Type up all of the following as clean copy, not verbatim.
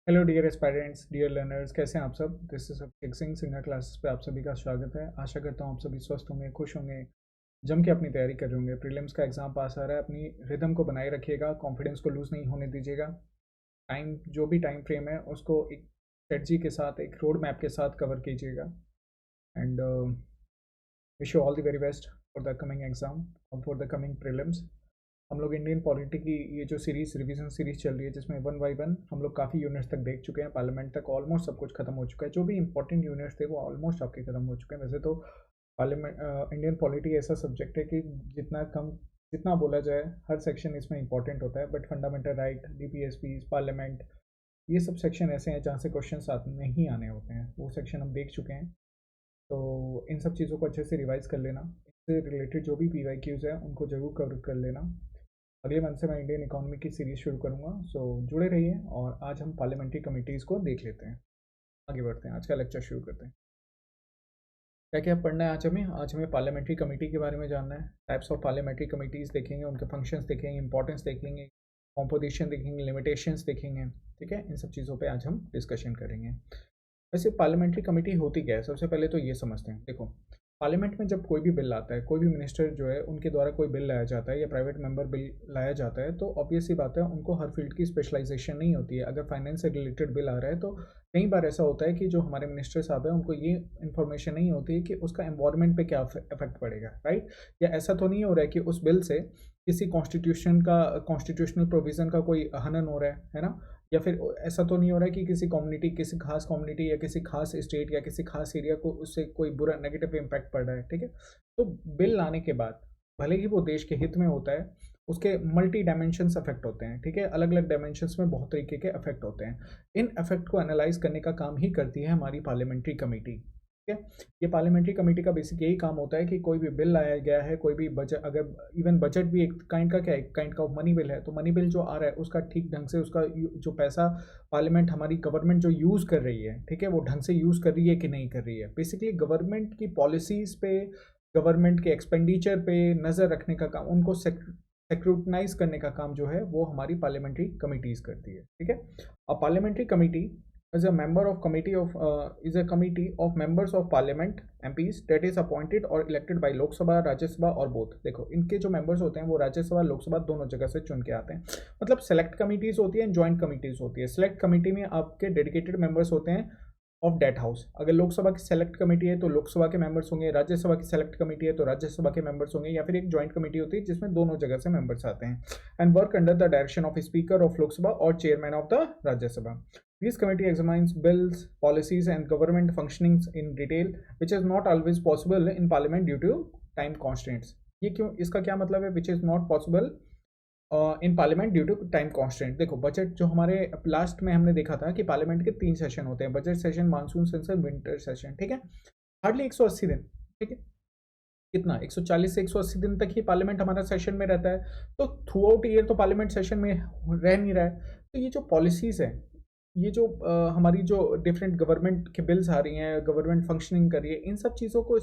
Hello dear aspirants, dear learners, कैसे हैं आप सब। This is Abhishek Singh Singha classes पे आप सभी का स्वागत है। आशा करता हूँ आप सभी स्वस्थ होंगे, खुश होंगे, जम के अपनी तैयारी कर रहे होंगे। प्रीलिम्स का एग्जाम पास आ रहा है, अपनी रिदम को बनाए रखिएगा, कॉन्फिडेंस को लूज़ नहीं होने दीजिएगा। टाइम जो भी टाइम फ्रेम है उसको एक स्ट्रेटजी के साथ, एक रोड मैप के साथ कवर कीजिएगा। And wish you all the very best for the coming exam और फॉर द कमिंग प्रीलिम्स। हम लोग इंडियन पॉलिटी की ये जो सीरीज रिवीजन सीरीज चल रही है, जिसमें वन बाई वन हम लोग काफ़ी यूनिट्स तक देख चुके हैं। पार्लियामेंट तक ऑलमोस्ट सब कुछ खत्म हो चुका है। जो भी इंपॉर्टेंट यूनिट्स थे वो ऑलमोस्ट आपके खत्म हो चुके हैं। वैसे तो पार्लियामेंट इंडियन पॉलिटी ऐसा सब्जेक्ट है कि जितना बोला जाए हर सेक्शन इसमें इंपॉर्टेंट होता है, but fundamental right, DPSP, parliament, ये सब सेक्शन ऐसे हैं जहाँ से क्वेश्चन साथ नहीं आने होते हैं। वो सेक्शन हम देख चुके हैं। तो इन सब चीज़ों को अच्छे से रिवाइज कर लेना। इससे रिलेटेड जो भी पीवाईक्यूज है उनको जरूर कवर कर लेना। अगले मंथ से मैं इंडियन इकोनॉमी की सीरीज शुरू करूंगा, सो जुड़े रहिए। और आज हम पार्लियामेंट्री कमिटीज़ को देख लेते हैं। आगे बढ़ते हैं, आज का लेक्चर शुरू करते हैं। क्या क्या पढ़ना है आज हमें पार्लियामेंट्री कमेटी के बारे में जानना है। टाइप्स ऑफ पार्लियामेंट्री कमिटीज़ देखेंगे, उनके फंक्शंस देखेंगे, इंपॉर्टेंस देखेंगे, कॉम्पोजिशन देखेंगे, लिमिटेशंस देखेंगे। ठीक है, इन सब चीज़ों पे आज हम डिस्कशन करेंगे। वैसे पार्लियामेंट्री कमेटी होती क्या है, सबसे पहले तो ये समझते हैं। देखो, पार्लियामेंट में जब कोई भी बिल आता है, कोई भी मिनिस्टर जो है उनके द्वारा कोई बिल लाया जाता है या प्राइवेट मेंबर बिल लाया जाता है, तो ऑब्वियस सी बात है उनको हर फील्ड की स्पेशलाइजेशन नहीं होती है। अगर फाइनेंस से रिलेटेड बिल आ रहा है तो कई बार ऐसा होता है कि जो हमारे मिनिस्टर साहब हैं उनको ये इन्फॉर्मेशन नहीं होती है कि उसका एनवायरनमेंट पे क्या इफेक्ट पड़ेगा, राइट। या ऐसा तो नहीं हो रहा है कि उस बिल से किसी कॉन्स्टिट्यूशनल प्रोविज़न का कोई हनन हो रहा है ना। या फिर ऐसा तो नहीं हो रहा है कि किसी कम्युनिटी, किसी खास कम्युनिटी या किसी खास स्टेट या किसी खास एरिया को उससे कोई बुरा नेगेटिव इम्पैक्ट पड़ रहा है। ठीक है, तो बिल लाने के बाद भले ही वो देश के हित में होता है, उसके मल्टी डायमेंशंस अफेक्ट होते हैं। ठीक है, अलग अलग डायमेंशंस में बहुत तरीके के इफेक्ट होते हैं। इन इफेक्ट को एनालाइज करने का काम ही करती है हमारी पार्लियामेंट्री कमेटी। ठीक है, ये पार्लियामेंट्री कमेटी का बेसिक यही काम होता है कि कोई भी बिल लाया गया है, कोई भी बजट, अगर इवन बजट भी एक काइंड का क्या है, काइंड का मनी बिल है, तो मनी बिल जो आ रहा है उसका ठीक ढंग से उसका जो पैसा पार्लियामेंट, हमारी गवर्नमेंट जो यूज़ कर रही है, ठीक है, वो ढंग से यूज़ कर रही है कि नहीं कर रही है। बेसिकली गवर्नमेंट की पॉलिसीज़ पे, गवर्नमेंट के एक्सपेंडिचर पे नज़र रखने का काम, उनको सेक्रूटनाइज करने का काम जो है वो हमारी पार्लियामेंट्री कमिटीज़ करती है। ठीक है, अब parliamentary committee is a member of committee of is a committee of members of parliament MPs that is appointed or elected by लोक सभा, राज्यसभा और बोथ। देखो, इनके जो मेंबर्स होते हैं वो राज्यसभा, लोकसभा दोनों जगह से चुन के आते हैं। मतलब सेलेक्ट कमिटीज़ होती हैं, जॉइंट कमिटीज़ होती है। सेलेक्ट कमिटी में आपके डेडिकेटेड मेंबर्स होते हैं ऑफ डेट हाउस। अगर लोकसभा की सेलेक्ट कमेटी है तो लोकसभा के मेंबर्स होंगे, राज्यसभा की सेलेक्ट कमेटी है तो राज्यसभा के मेंबर्स होंगे, या फिर एक जॉइंट कमेटी होती है जिसमें दोनों जगह से मेंबर्स आते हैं। And work under the direction of speaker of Lok Sabha और chairman of the Rajya Sabha. This committee examines bills, policies, and government functionings in detail, which is not always possible in Parliament due to time constraints. ये क्यों, इसका क्या मतलब है which is not possible in parliament due to time constant. देखो, budget जो हमारे last में हमने देखा था कि पार्लियामेंट के 3 सेशन होते हैं, budget session, monsoon session, winter session. ठीक है, हार्डली 180 दिन। ठीक है, कितना 140 से 180 दिन तक ही पार्लियामेंट हमारा सेशन में रहता है। तो थ्रू आउट ईयर तो पार्लियामेंट सेशन में रह नहीं रहा है। तो ये जो पॉलिसीज़ है, ये जो हमारी जो डिफरेंट गवर्नमेंट के बिल्स आ रही हैं, गवर्नमेंट फंक्शनिंग कर रही है, इन सब चीज़ों को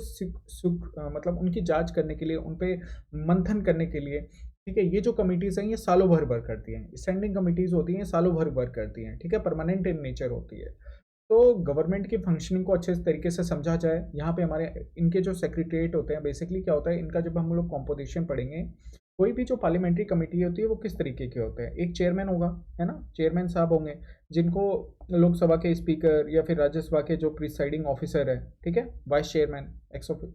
मतलब उनकी जांच करने के लिए, उन पे मंथन करने के लिए, ठीक है, ये जो कमिटीज़ हैं ये सालों भर वर्क करती हैं। स्टैंडिंग कमिटीज़ होती हैं, सालों भर वर्क करती हैं। ठीक है, परमानेंट इन नेचर होती है। तो गवर्नमेंट की फंक्शनिंग को अच्छे तरीके से समझा जाए, यहाँ पे हमारे इनके जो सेक्रेटरीट होते हैं, बेसिकली क्या होता है इनका, जब हम लोग कॉम्पोजिशन पढ़ेंगे, कोई भी जो पार्लियामेंट्री कमेटी होती है वो किस तरीके के होते हैं। एक चेयरमैन होगा, है ना, चेयरमैन साहब होंगे जिनको लोकसभा के स्पीकर या फिर राज्यसभा के जो प्रिसाइडिंग ऑफिसर है, ठीक है, वाइस चेयरमैन,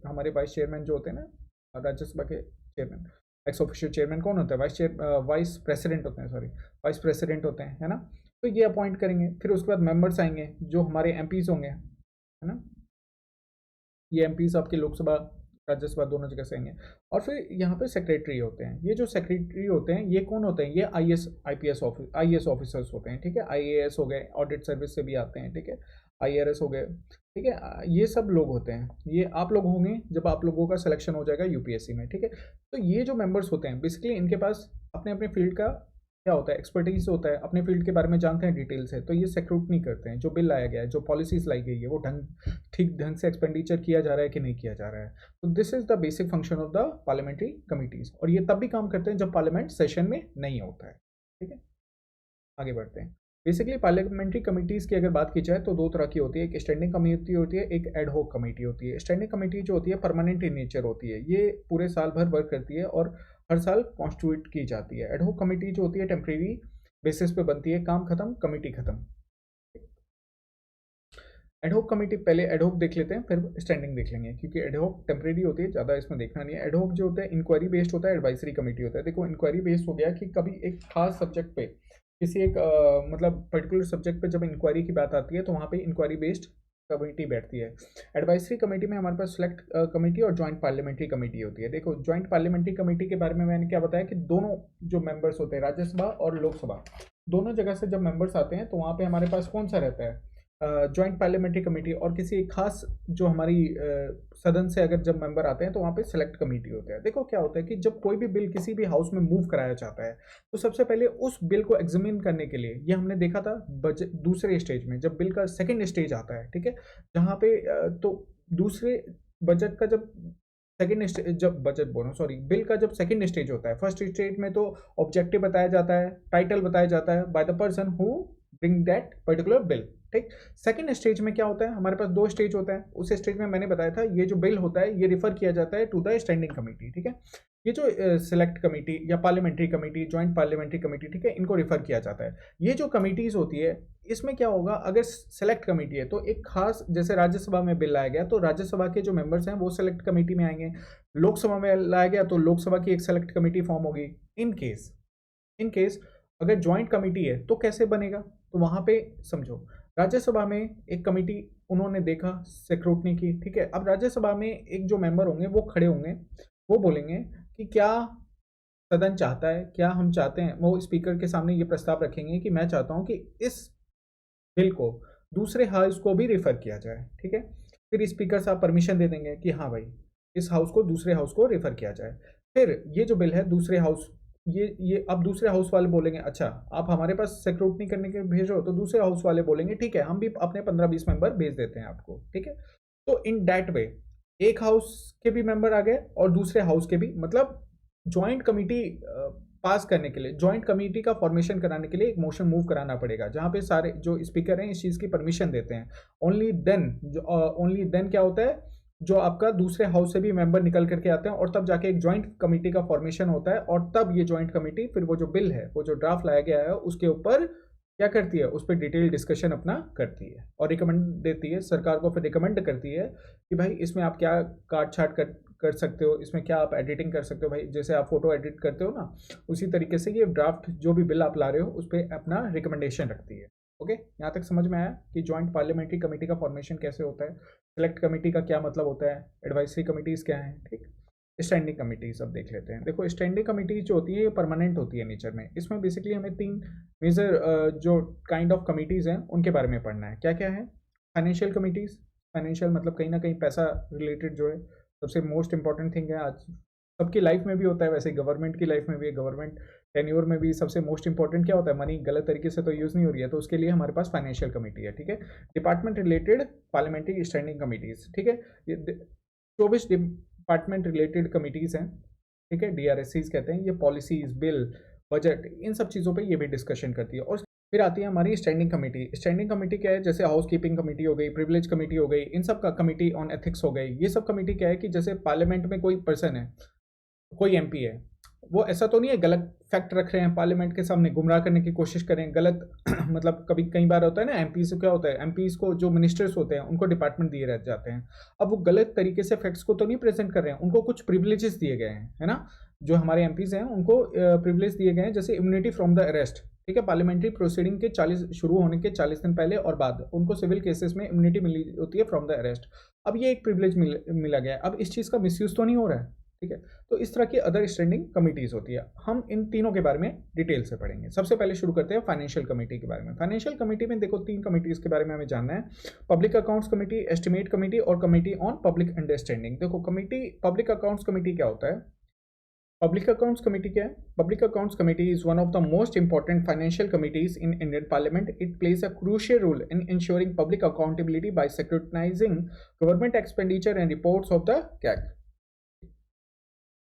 हमारे वाइस चेयरमैन जो होते हैं ना, राज्यसभा के चेयरमैन, एक्स ऑफिशियल चेयरमैन कौन होता है, वाइस प्रेसिडेंट होते हैं, सॉरी, वाइस प्रेसिडेंट होते हैं, है ना। तो ये अपॉइंट करेंगे, फिर उसके बाद मेंबर्स आएंगे जो हमारे एमपीज होंगे, है ना। ये एमपीज आपके लोकसभा, राज्यसभा दोनों जगह से आएंगे। और फिर यहाँ पे सेक्रेटरी होते हैं। ये जो सेक्रेटरी होते हैं ये कौन होते हैं, ये आईएएस ऑफिसर्स होते हैं। ठीक है, आईएएस हो गए, ऑडिट सर्विस से भी आते हैं। ठीक है, आईआरएस हो गए। ठीक है, ये सब लोग होते हैं। ये आप लोग होंगे जब आप लोगों का सिलेक्शन हो जाएगा यूपीएससी में। ठीक है, तो ये जो मेंबर्स होते हैं बेसिकली इनके पास अपने अपने फील्ड का क्या होता है, एक्सपर्टीज होता है, अपने फील्ड के बारे में जानते हैं डिटेल से। तो ये सेक्रूट नहीं करते हैं। जो बिल लाया गया है, जो पॉलिसीज लाई गई है, वो ठीक ढंग से एक्सपेंडिचर किया जा रहा है कि नहीं किया जा रहा है। तो this is the basic function of the parliamentary committees. और ये तब भी काम करते हैं जब पार्लियामेंट सेशन में नहीं होता है। ठीक है, आगे बढ़ते हैं। बेसिकली पार्लियामेंट्री कमिटीज़ की अगर बात की जाए तो दो तरह की होती है, एक स्टैंडिंग कमेटी होती है, एक एड हॉक कमेटी होती है। स्टैंडिंग कमेटी जो होती है परमानेंट इन नेचर होती है, ये पूरे साल भर वर्क करती है और हर साल कॉन्स्टिट्यूट की जाती है। एड हॉक कमेटी जो होती है टेम्परेरी बेसिस पे बनती है, काम खत्म कमेटी खत्म। एडहॉक कमेटी, पहले एडहॉक देख लेते हैं फिर स्टैंडिंग देख लेंगे, क्योंकि एडहॉक टेम्परेरी होती है, ज़्यादा इसमें देखना नहीं है। एडहॉक जो होता है इंक्वायरी बेस्ड होता है, एडवाइजरी कमेटी होता है। देखो इंक्वायरी बेस्ड हो गया कि कभी एक खास सब्जेक्ट पे किसी एक मतलब पर्टिकुलर सब्जेक्ट पे जब इंक्वायरी की बात आती है तो वहाँ पे इंक्वायरी बेस्ड कमेटी बैठती है। एडवाइजरी कमेटी में हमारे पास सेलेक्ट कमेटी और जॉइंट पार्लियामेंट्री कमेटी होती है। देखो जॉइंट पार्लियामेंट्री कमेटी के बारे में मैंने क्या बताया कि दोनों जो मेंबर्स होते हैं, राज्यसभा और लोकसभा, दोनों जगह से जब मेंबर्स आते हैं तो वहाँ पे हमारे पास कौन सा रहता है, जॉइंट पार्लियामेंट्री कमेटी। और किसी एक खास जो हमारी सदन से अगर जब मेंबर आते हैं तो वहाँ पे सेलेक्ट कमेटी होता है। देखो क्या होता है कि जब कोई भी बिल किसी भी हाउस में मूव कराया जाता है तो सबसे पहले उस बिल को एग्जामिन करने के लिए, ये हमने देखा था बजट दूसरे स्टेज में, जब बिल का सेकेंड स्टेज आता है, ठीक है, जहाँ पे तो दूसरे बजट का जब सेकेंड स्टेज, जब बजट बोलो सॉरी, बिल का जब सेकेंड स्टेज होता है, फर्स्ट स्टेज में तो ऑब्जेक्टिव बताया जाता है, टाइटल बताया जाता है by the person who bring that particular bill, ठीक। सेकेंड स्टेज में क्या होता है, हमारे पास दो स्टेज होता है। उस स्टेज में मैंने बताया था ये जो बिल होता है ये रिफर किया जाता है टू द स्टैंडिंग कमेटी, ठीक है। ये जो सिलेक्ट कमेटी या parliamentary committee, joint parliamentary committee, ठीक है, इनको रिफर किया जाता है। ये जो कमेटीज होती है इसमें क्या होगा, अगर सेलेक्ट कमेटी है तो एक खास, जैसे राज्यसभा में बिल लाया गया तो राज्यसभा के जो मेंबर्स हैं वो सेलेक्ट कमेटी में आएंगे, लोकसभा में लाया गया तो लोकसभा की एक सेलेक्ट कमेटी फॉर्म होगी। इन केस अगर ज्वाइंट कमेटी है तो कैसे बनेगा, तो वहां पे समझो, राज्यसभा में एक कमेटी उन्होंने देखा, स्क्रूटनी की, ठीक है। अब राज्यसभा में एक जो मेंबर होंगे वो खड़े होंगे, वो बोलेंगे कि क्या सदन चाहता है, क्या हम चाहते हैं, वो स्पीकर के सामने ये प्रस्ताव रखेंगे कि मैं चाहता हूं कि इस बिल को दूसरे हाउस को भी रिफर किया जाए, ठीक है। फिर स्पीकर साहब परमिशन दे देंगे कि हाँ भाई इस हाउस को दूसरे हाउस को रेफर किया जाए। फिर ये जो बिल है दूसरे हाउस, ये अब दूसरे हाउस वाले बोलेंगे अच्छा आप हमारे पास स्क्रूटनी करने के भेजो, तो दूसरे हाउस वाले बोलेंगे ठीक है हम भी अपने 15-20 मेंबर भेज देते हैं आपको, ठीक है। तो इन दैट वे एक हाउस के भी मेंबर आ गए और दूसरे हाउस के भी, मतलब ज्वाइंट कमिटी पास करने के लिए, ज्वाइंट कमेटी का फॉर्मेशन कराने के लिए एक मोशन मूव कराना पड़ेगा, जहां पे सारे जो स्पीकर हैं इस चीज़ की परमिशन देते हैं। ओनली देन क्या होता है, जो आपका दूसरे हाउस से भी मेंबर निकल करके आते हैं और तब जाके एक ज्वाइंट कमेटी का फॉर्मेशन होता है, और तब ये ज्वाइंट कमेटी फिर वो जो बिल है, वो जो ड्राफ्ट लाया गया है उसके ऊपर क्या करती है, उस पर डिटेल डिस्कशन अपना करती है और रिकमेंड देती है सरकार को, फिर रिकमेंड करती है कि भाई इसमें आप क्या काट छाट कर सकते हो, इसमें क्या आप एडिटिंग कर सकते हो, भाई जैसे आप फोटो एडिट करते हो ना, उसी तरीके से ये ड्राफ्ट जो भी बिल आप ला रहे हो उस पर अपना रिकमेंडेशन रखती है। ओके, यहाँ तक समझ में आया कि जॉइंट पार्लियामेंट्री कमेटी का फॉर्मेशन कैसे होता है, सेलेक्ट कमेटी का क्या मतलब होता है, एडवाइजरी कमेटीज़ क्या हैं, ठीक। स्टैंडिंग कमेटी सब देख लेते हैं। देखो स्टैंडिंग कमेटी जो होती है ये परमानेंट होती है नेचर में। इसमें बेसिकली हमें तीन मेजर जो काइंड ऑफ कमिटीज़ हैं उनके बारे में पढ़ना है। क्या क्या है, फाइनेंशियल कमिटीज़, फाइनेंशियल मतलब कहीं ना कहीं पैसा रिलेटेड जो है सबसे मोस्ट इंपॉर्टेंट थिंग है, आज सबकी लाइफ में भी होता है, वैसे गवर्नमेंट की लाइफ में भी, गवर्नमेंट टेन्योर में भी सबसे मोस्ट इंपॉर्टेंट क्या होता है, मनी गलत तरीके से तो यूज़ नहीं हो रही है, तो उसके लिए हमारे पास फाइनेंशियल कमेटी है, ठीक है। Department related parliamentary standing committees, ठीक है, ये 24 डिपार्टमेंट रिलेटेड कमिटीज़ हैं, ठीक है, DRSCs कहते हैं। ये पॉलिसीज़, बिल, बजट, इन सब चीज़ों पे ये भी डिस्कशन करती है। और फिर आती है हमारी स्टैंडिंग कमेटी। स्टैंडिंग कमेटी क्या है, जैसे हाउस कीपिंग कमेटी हो गई, प्रिविलेज कमेटी हो गई, इन सब का कमेटी ऑन एथिक्स हो गई। ये सब कमेटी क्या है कि जैसे पार्लियामेंट में कोई पर्सन है, कोई MP है, वो ऐसा तो नहीं है गलत फैक्ट रख रहे हैं पार्लियामेंट के सामने, गुमराह करने की कोशिश करें, गलत मतलब कभी कई बार होता है ना, MP से क्या होता है, MPs को जो मिनिस्टर्स होते हैं उनको डिपार्टमेंट दिए रह जाते हैं। अब वो गलत तरीके से फैक्ट्स को तो नहीं प्रेजेंट कर रहे हैं, उनको कुछ प्रिविलेजेस दिए गए हैं, है ना। जो हमारे MPs हैं उनको प्रिविलेज दिए गए हैं, जैसे इम्यूनिटी फ्रॉम द अरेस्ट, ठीक है। पार्लियामेंट्री प्रोसीडिंग के 40 शुरू होने के 40 दिन पहले और बाद उनको सिविल केसेस में इम्यूनिटी मिली होती है फ्रॉम द अरेस्ट। अब ये एक प्रिविलेज मिला गया है, अब इस चीज़ का मिसयूज तो नहीं हो रहा है, ठीक है। तो इस तरह की अदर स्टैंडिंग कमिटीज़ होती है। हम इन तीनों के बारे में डिटेल से पढ़ेंगे। सबसे पहले शुरू करते हैं फाइनेंशियल कमेटी के बारे में। फाइनेंशियल कमेटी में देखो तीन कमिटीज़ के बारे में हमें जानना है, public accounts committee, estimate committee और कमेटी ऑन पब्लिक अंडरस्टैंडिंग। देखो कमेटी, पब्लिक अकाउंट्स कमेटी क्या होता है, पब्लिक अकाउंट्स कमेटी क्या है, public accounts committee is one of the most important financial committees in Indian parliament. It plays a crucial role in ensuring public accountability by scrutinising government expenditure and reports of the CAG.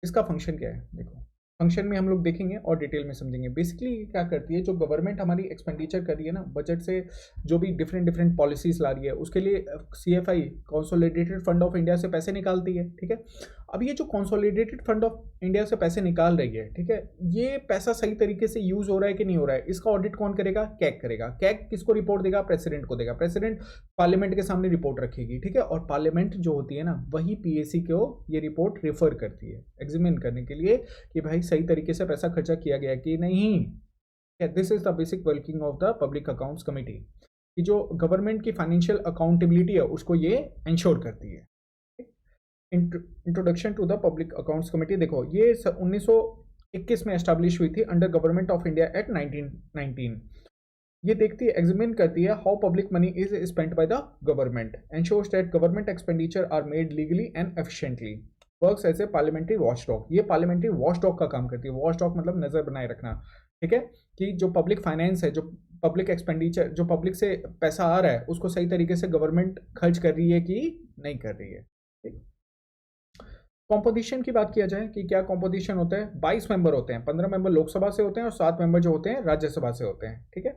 इसका function क्या है, देखो function में हम लोग देखेंगे और detail में समझेंगे। बेसिकली ये क्या करती है, जो गवर्नमेंट हमारी एक्सपेंडिचर कर रही है ना बजट से, जो भी डिफरेंट डिफरेंट पॉलिसीज ला रही है, उसके लिए CFI consolidated fund of India से पैसे निकालती है, ठीक है। अब ये जो कंसोलिडेटेड फंड ऑफ इंडिया से पैसे निकाल रही है, ठीक है, ये पैसा सही तरीके से यूज हो रहा है कि नहीं हो रहा है, इसका ऑडिट कौन करेगा? कैग करेगा। कैग किसको रिपोर्ट देगा? प्रेसिडेंट को देगा। प्रेसिडेंट पार्लियामेंट के सामने रिपोर्ट रखेगी, ठीक है, और पार्लियामेंट जो होती है ना, वही पीएसी को ये रिपोर्ट रेफर करती है एग्जामिन करने के लिए कि भाई सही तरीके से पैसा खर्चा किया गया कि नहीं। This is the basic working of the public accounts committee, कि जो गवर्नमेंट की फाइनेंशियल अकाउंटेबिलिटी है उसको ये इंश्योर करती है। Introduction to the public accounts committee, देखो ये 1921 में एस्टैब्लिश हुई थी under government of India act 1919। ये देखती है, एग्जामिन करती है how public money is spent by the government, ensures that government expenditure are made legally and efficiently, works as a parliamentary watchdog. ये पार्लियामेंट्री वॉचडॉग का काम करती है। वॉचडॉग मतलब नजर बनाए रखना, ठीक है, कि जो पब्लिक फाइनेंस है, जो पब्लिक एक्सपेंडिचर, जो पब्लिक से पैसा आ रहा है, उसको सही तरीके से गवर्नमेंट खर्च कर रही है कि नहीं कर रही है, ठीक। कॉम्पोजिशन की बात किया जाए कि क्या कॉम्पोजिशन होता है, 22 मेंबर होते हैं, 15 मेंबर लोकसभा से होते हैं और 7 मेंबर जो होते हैं राज्यसभा से होते हैं, ठीक है।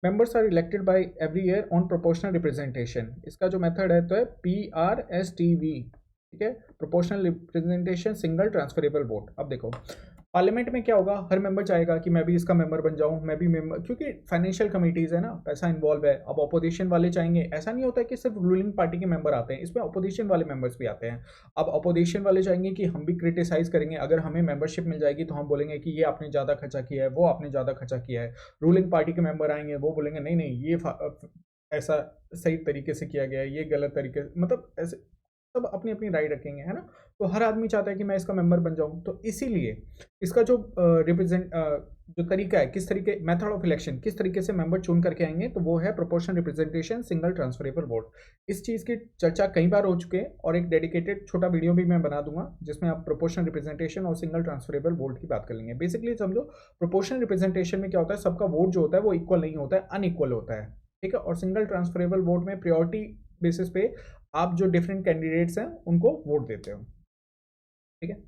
Members are elected by every year on proportional representation. इसका जो मेथड है तो है PRSTV, ठीक है, proportional representation single transferable vote. अब देखो पार्लियामेंट में क्या होगा, हर मेंबर चाहेगा कि मैं भी इसका मेंबर बन जाऊं, मैं भी मेंबर, क्योंकि फाइनेंशियल कमिटीज है ना, पैसा इन्वॉल्व है। अब अपोजिशन वाले चाहेंगे, ऐसा नहीं होता है कि सिर्फ रूलिंग पार्टी के मेंबर आते हैं, इसमें अपोजिशन वाले मेंबर्स भी आते हैं। अब अपोजिशन वाले चाहेंगे कि हम भी क्रिटिसाइज करेंगे, अगर हमें मेंबरशिप मिल जाएगी तो हम बोलेंगे कि ये आपने ज़्यादा खर्चा किया है, वो आपने ज़्यादा खर्चा किया है। रूलिंग पार्टी के मेंबर आएंगे, वो बोलेंगे नहीं नहीं ये ऐसा सही तरीके से किया गया है, ये गलत तरीके, मतलब ऐसे सब अपनी अपनी राय रखेंगे, है ना। तो हर आदमी चाहता है कि मैं इसका मेंबर बन जाऊं, तो इसीलिए इसका जो रिप्रेजेंट जो तरीका है, किस तरीके, मेथड ऑफ इलेक्शन, किस तरीके से मेंबर चुन करके आएंगे, तो वो है proportional representation single transferable vote. इस चीज़ की चर्चा कई बार हो चुके हैं और एक डेडिकेटेड छोटा वीडियो भी मैं बना दूंगा जिसमें आप प्रोपोर्शनल रिप्रेजेंटेशन और सिंगल ट्रांसफरेबल वोट की बात कर लेंगे। बेसिकली समझो, प्रोपोर्शनल रिप्रेजेंटेशन में क्या होता है, सबका वोट जो होता है वो इक्वल नहीं होता है, अनइक्वल होता है, ठीक है। और सिंगल ट्रांसफरेबल वोट में प्रियोरिटी बेसिस पे आप जो डिफरेंट कैंडिडेट्स हैं उनको वोट देते हो, ठीक है।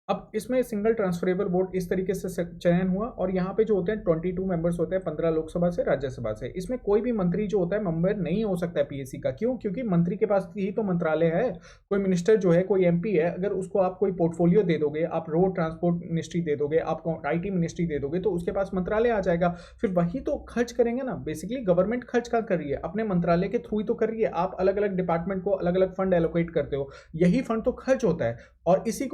अब इसमें सिंगल ट्रांसफरेबल वोट इस तरीके से चयन हुआ और यहाँ पे जो होते हैं 22 मेंबर्स होते हैं, 15 लोकसभा से, राज्यसभा से। इसमें कोई भी मंत्री जो होता है मेंबर नहीं हो सकता है पीएससी का। क्यों? क्योंकि मंत्री के पास ही तो मंत्रालय है। कोई मिनिस्टर जो है, कोई एमपी है, अगर उसको आप कोई पोर्टफोलियो दे दोगे, आप रोड ट्रांसपोर्ट मिनिस्ट्री दे दोगे, आप आईटी मिनिस्ट्री दे दोगे, तो उसके पास मंत्रालय आ जाएगा। फिर वही तो खर्च करेंगे ना। बेसिकली गवर्नमेंट खर्च क्या कर रही है, अपने मंत्रालय के थ्रू ही तो कर रही है। आप अलग अलग डिपार्टमेंट को अलग अलग फंड एलोकेट करते हो, यही फंड तो खर्च होता है। और इसी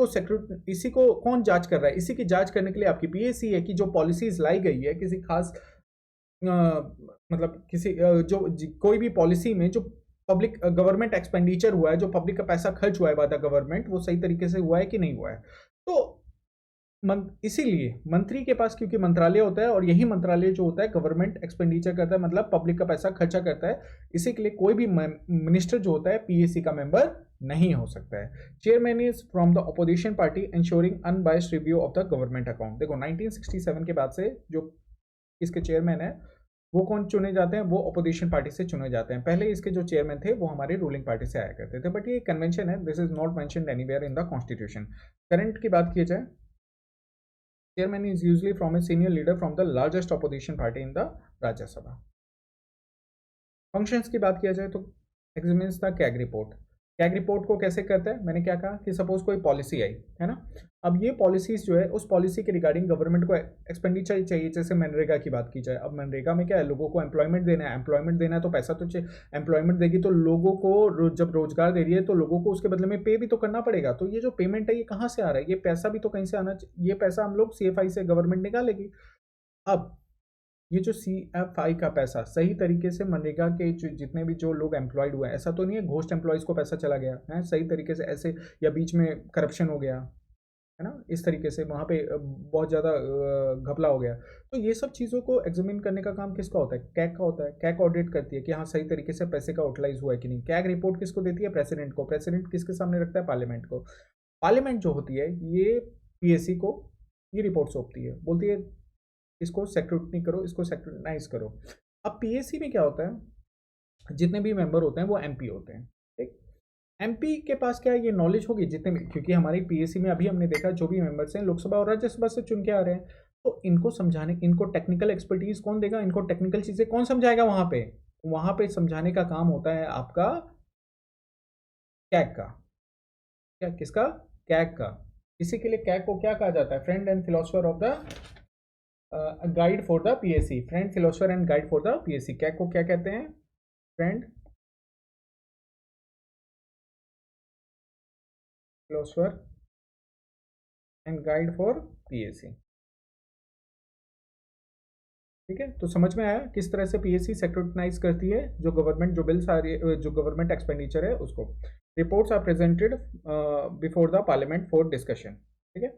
को कौन जांच कर रहा है? इसी की जांच करने के लिए आपकी पीएसी है कि जो पॉलिसीज लाई गई है किसी खास मतलब किसी कोई भी पॉलिसी में जो पब्लिक गवर्नमेंट एक्सपेंडिचर हुआ है, जो पब्लिक का पैसा खर्च हुआ है बाय द गवर्नमेंट, वो सही तरीके से हुआ है कि नहीं हुआ है। तो इसीलिए मंत्री के पास क्योंकि मंत्रालय होता है और यही मंत्रालय जो होता है गवर्नमेंट एक्सपेंडिचर करता है, मतलब पब्लिक का पैसा खर्चा करता है। इसी के लिए कोई भी मिनिस्टर जो होता है पीएसी का मेंबर नहीं हो सकता है। Chairman is from the opposition party ensuring unbiased review of the government account. देखो 1967 के बाद से जो इसके चेयरमैन है वो कौन चुने जाते हैं, वो अपोजिशन पार्टी से चुने जाते हैं। पहले इसके जो चेयरमैन थे वो हमारी रूलिंग पार्टी से आया करते थे, बट ये कन्वेंशन है, this is not mentioned anywhere in the constitution. Current की बात की जाए, chairman is usually from a senior leader from the largest opposition party in the Rajya Sabha. Functions की बात किया जाए तो examines the CAG report. CAG report को कैसे करता है, मैंने क्या कहा कि सपोज कोई पॉलिसी आई है ना। अब ये पॉलिसीज जो है उस पॉलिसी के रिगार्डिंग गवर्नमेंट को एक्सपेंडिचर चाहिए। जैसे मनरेगा की बात की जाए, अब मनरेगा में क्या है, लोगों को एम्प्लॉयमेंट देना है, एम्प्लॉयमेंट देना है तो पैसा तो चाहिए। एम्प्लॉयमेंट देगी तो लोगों को जब रोजगार दे रही है तो लोगों को उसके बदले में पे भी तो करना पड़ेगा। तो ये जो पेमेंट है ये कहाँ से आ रहा है, ये पैसा भी तो कहीं से आना चाहिए। ये पैसा हम लोग सीएफआई से गवर्नमेंट निकालेगी। अब ये जो सीएफआई का पैसा सही तरीके से मनरेगा के जितने भी जो लोग एम्प्लॉयड हुए हैं, ऐसा तो नहीं है घोस्ट एम्प्लॉयज को पैसा चला गया है सही तरीके से ऐसे, या बीच में करप्शन हो गया है ना, इस तरीके से वहाँ पे बहुत ज़्यादा घपला हो गया। तो ये सब चीज़ों को एग्जामिन करने का काम किसका होता है, कैग का होता है। कैग ऑडिट करती है कि हाँ सही तरीके से पैसे का यूटिलाइज हुआ है कि नहीं। कैग रिपोर्ट किसको देती है, प्रेसिडेंट को। प्रेसिडेंट किसके सामने रखता है, पार्लियामेंट को। पार्लियामेंट जो होती है ये पीएससी को ये रिपोर्ट सौंपती है, बोलती है इसको सेक्रेटनी करो, इसको सेक्रेटनाइज करो। अब पीएससी में क्या होता है, जितने भी मेंबर होते हैं वो एमपी होते हैं, ठीक। एमपी के पास क्या है, ये नॉलेज होगी जितने भी, क्योंकि हमारी पीएससी में अभी हमने देखा जो भी मेंबर्स हैं लोकसभा और राज्यसभा से चुन के आ रहे हैं, तो इनको समझाने, इनको टेक्निकल एक्सपर्टीज कौन देगा, इनको टेक्निकल चीजें कौन समझाएगा वहां पे समझाने का काम होता है आपका कैग का। क्या, किसका? कैग का। इसी के लिए कैग को क्या कहा जाता है? Friend and philosopher of the guide for the PSC. Friend, philosopher and guide for the PSC. CAG को क्या कहते हैं? Friend, philosopher and guide for PSC. ठीक है, तो समझ में आया किस तरह से पीएससी सेक्रेटनाइज करती है जो गवर्नमेंट, जो बिल्स आ रही है, जो गवर्नमेंट एक्सपेंडिचर है उसको। Reports are presented before the parliament for discussion. ठीक है,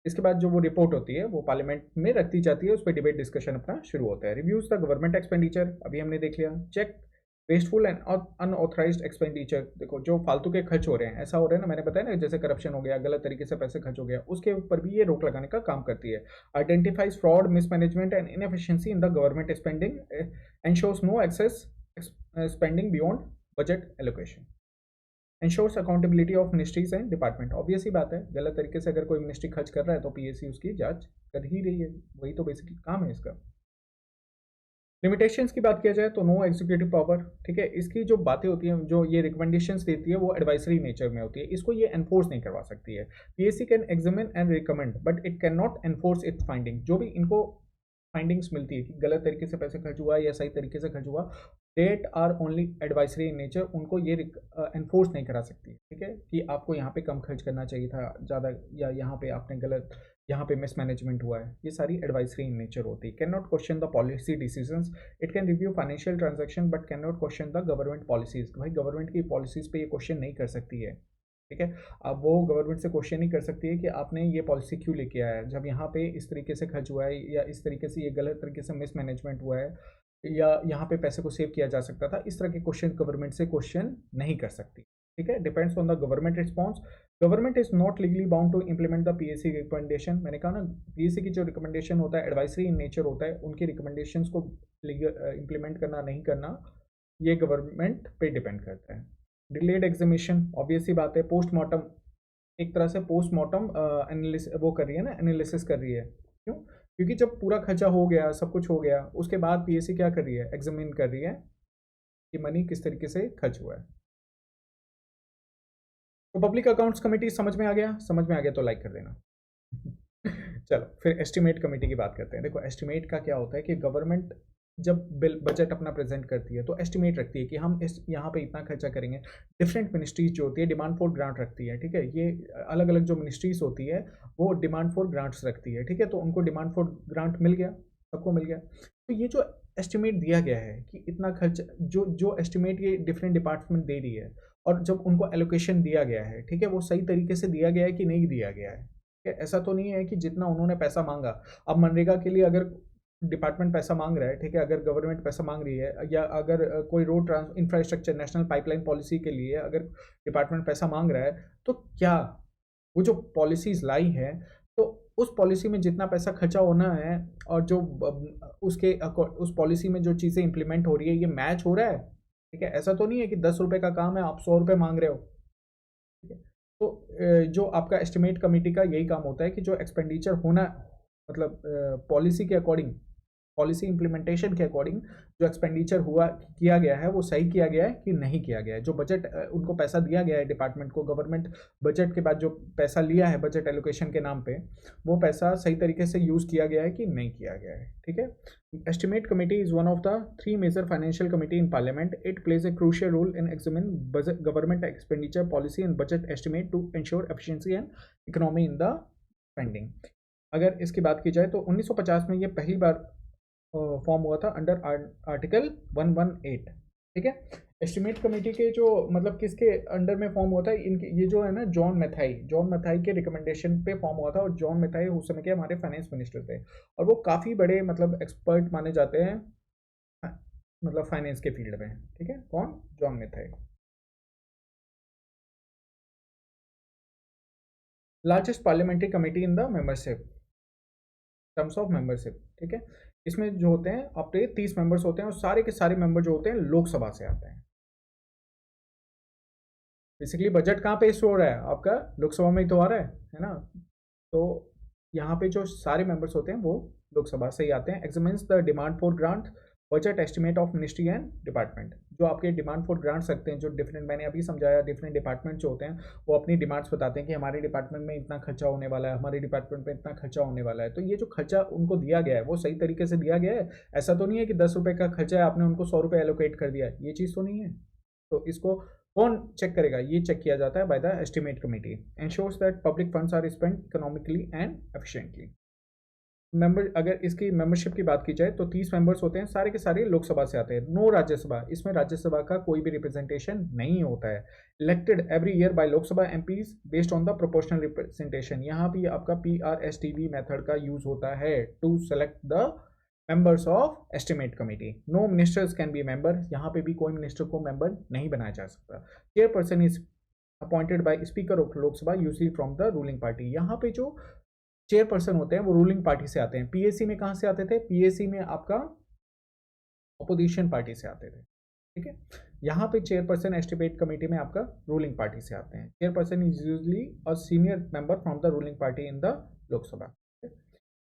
इसके बाद जो वो रिपोर्ट होती है वो पार्लियामेंट में रखी जाती है, उस पर डिबेट डिस्कशन अपना शुरू होता है। रिव्यूज द गवर्नमेंट एक्सपेंडिचर, अभी हमने देख लिया। Check wasteful and unauthorised expenditure, देखो जो फालतू के खर्च हो रहे हैं, ऐसा हो रहा है ना, मैंने बताया ना, जैसे करप्शन हो गया, गलत तरीके से पैसे खर्च हो गया, उसके ऊपर भी ये रोक लगाने का काम करती है। Identifies fraud, mismanagement and inefficiency in the government spending, ensures no excess spending beyond budget allocation, ensures accountability of ministries and department. Obvious ही बात है, गलत तरीके से अगर कोई मिनिस्ट्री खर्च कर रहा है तो पीएससी उसकी जांच कर ही रही है, वही तो बेसिकली काम है इसका। लिमिटेशंस की बात किया जाए तो नो एग्जीक्यूटिव पावर। ठीक है, इसकी जो बातें होती हैं, जो ये रिकमेंडेशंस देती है, वो एडवाइजरी नेचर में होती है, इसको ये एनफोर्स नहीं करवा सकती है। PSC can examine and recommend but it can not enforce it's finding. जो भी इनको फाइंडिंग्स मिलती है कि गलत तरीके से पैसे खर्च हुआ या सही तरीके से खर्च हुआ, they are only advisory in nature, उनको ये एनफोर्स नहीं करा सकती। ठीक है, कि आपको यहाँ पे कम खर्च करना चाहिए था ज़्यादा, या यहाँ पे आपने गलत, यहाँ पे मिसमैनेजमेंट हुआ है, ये सारी एडवाइजरी इन नेचर होती है। Can not question the policy decisions, it can review financial transaction but can not question the government policies. भाई गवर्नमेंट की पॉलिसीज पे ये क्वेश्चन नहीं कर सकती है। ठीक है, अब वो गवर्नमेंट से क्वेश्चन नहीं कर सकती है कि आपने ये पॉलिसी क्यों लेके आया है, जब यहाँ पे इस तरीके से खर्च हुआ है, या इस तरीके से ये गलत तरीके से मिसमैनेजमेंट हुआ है, या यहाँ पे पैसे को सेव किया जा सकता था। इस तरह के क्वेश्चन गवर्नमेंट से क्वेश्चन नहीं कर सकती। ठीक है, depends on the government response. Government is not legally bound to implement the PSC recommendation. मैंने कहा ना, पीएससी की जो रिकमेंडेशन होता है एडवाइजरी इन नेचर होता है, उनकी रिकमेंडेशन को इंप्लीमेंट करना नहीं करना ये गवर्नमेंट पे डिपेंड करता है। डिलेड एग्जामिनेशन, ऑब्वियस ही बात है, पोस्टमार्टम, एक तरह से पोस्टमार्टम एनालिसिस वो कर रही है ना, एनालिसिस कर रही है। क्यों? क्योंकि जब पूरा खर्चा हो गया, सब कुछ हो गया, उसके बाद पीएससी क्या कर रही है? एग्जामिन कर रही है कि मनी किस तरीके से खर्च हुआ है। तो पब्लिक अकाउंट्स कमेटी समझ में आ गया? समझ में आ गया तो लाइक कर देना। चलो फिर एस्टिमेट कमेटी की बात करते हैं। देखो एस्टिमेट का क्या होता है कि गवर्नमेंट जब बिल बजट अपना प्रेजेंट करती है तो एस्टिमेट रखती है कि हम इस यहाँ पे इतना खर्चा करेंगे। डिफरेंट मिनिस्ट्रीज जो होती है डिमांड फॉर ग्रांट रखती है। ठीक है, ये अलग अलग जो मिनिस्ट्रीज होती है वो डिमांड फॉर ग्रांट्स रखती है। ठीक है, तो उनको डिमांड फॉर ग्रांट मिल गया, सबको मिल गया। तो ये जो एस्टिमेट दिया गया है कि इतना खर्च, जो जो एस्टिमेट ये डिफरेंट डिपार्टमेंट दे रही है, और जब उनको एलोकेशन दिया गया है, ठीक है, वो सही तरीके से दिया गया है कि नहीं दिया गया है। ऐसा तो नहीं है कि जितना उन्होंने पैसा मांगा, अब मनरेगा के लिए अगर डिपार्टमेंट पैसा मांग रहा है, ठीक है, अगर गवर्नमेंट पैसा मांग रही है, या अगर कोई road trans infrastructure national pipeline policy के लिए अगर डिपार्टमेंट पैसा मांग रहा है, तो क्या वो जो पॉलिसीज लाई है, तो उस पॉलिसी में जितना पैसा खर्चा होना है, और जो उसके उस पॉलिसी में जो चीज़ें इंप्लीमेंट हो रही है, ये मैच हो रहा है? ठीक है, ऐसा तो नहीं है कि 10 रुपये का काम है आप 100 रुपये मांग रहे हो। ठीक है, तो जो आपका एस्टिमेट कमेटी का यही काम होता है कि जो एक्सपेंडिचर होना, मतलब पॉलिसी के अकॉर्डिंग, पॉलिसी इंप्लीमेंटेशन के अकॉर्डिंग जो एक्सपेंडिचर हुआ, किया गया है, वो सही किया गया है कि नहीं किया गया है। जो बजट उनको पैसा दिया गया है डिपार्टमेंट को, गवर्नमेंट बजट के बाद जो पैसा लिया है बजट एलोकेशन के नाम पे, वो पैसा सही तरीके से यूज़ किया गया है कि नहीं किया गया है। ठीक है, estimate committee is one of the 3 major financial committee in parliament. It plays a crucial role in examine government expenditure policy and budget estimate to ensure efficiency and economy in the spending. अगर इसकी बात की जाए तो 1950 में ये पहली बार form हुआ था अंडर आर्टिकल 118। ठीक है, एस्टिमेट कमेटी के जो, मतलब किसके अंडर में फॉर्म हुआ था, इनके ये जो है ना, जॉन मैथाई के रिकमेंडेशन पे फॉर्म हुआ था। और जॉन मैथाई उस समय के हमारे फाइनेंस मिनिस्टर थे, और वो काफ़ी बड़े मतलब एक्सपर्ट माने जाते हैं, मतलब फाइनेंस के फील्ड में। ठीक है, कौन? John Mathai. Largest parliamentary committee in the membership, terms of membership. ठीक है, इसमें जो होते हैं आपके 30 मेंबर्स होते हैं, और सारे के सारे मेंबर जो होते हैं लोकसभा से आते हैं। बेसिकली बजट कहाँ पे शो हो रहा है आपका, लोकसभा में ही तो आ रहा है ना। तो यहाँ पे जो सारे मेंबर्स होते हैं वो लोकसभा से ही आते हैं। Examines the demand for grant, budget estimate of ministry and department. जो आपके डिमांड फॉर ग्रांट्स रखते हैं, जो डिफरेंट, मैंने अभी समझाया, डिफरेंट डिपार्टमेंट जो होते हैं वो अपनी डिमांड्स बताते हैं कि हमारे डिपार्टमेंट में इतना खर्चा होने वाला है, हमारे डिपार्टमेंट में इतना खर्चा होने वाला है। तो ये जो खर्चा उनको दिया गया है वो सही तरीके से दिया गया है। ऐसा तो नहीं है कि 10 रुपये का खर्चा है, आपने उनको 100 रुपये एलोकेट कर दिया है, ये चीज़ तो नहीं है। तो इसको कौन चेक करेगा, ये चेक किया जाता है by the estimate committee. Ensures that public funds are spent economically and efficiently. Member, अगर इसकी मेंबरशिप की बात की जाए तो 30 मेंबर्स होते हैं, सारे के सारे लोकसभा से आते हैं। नो राज्यसभा, इसमें राज्यसभा का कोई भी रिप्रेजेंटेशन नहीं होता है। Elected every year by Lok Sabha MPs based on the proportional representation. यहाँ भी आपका PRSTV मेथड का यूज होता है to select the members of estimate committee. No ministers can be member, यहाँ पे भी कोई मिनिस्टर को मेंबर नहीं बनाया जा सकता। Chairperson is appointed by speaker of Lok Sabha usually from the ruling party. यहाँ पे जो चेयरपर्सन होते हैं वो रूलिंग पार्टी से आते हैं। PAC में कहाँ से आते थे, PAC में आपका अपोजिशन पार्टी से आते थे, ठीक है। यहाँ पे चेयरपर्सन एस्टिमेट कमेटी में आपका रूलिंग पार्टी से आते हैं। Chairperson is usually a senior member from the ruling party in the Lok Sabha.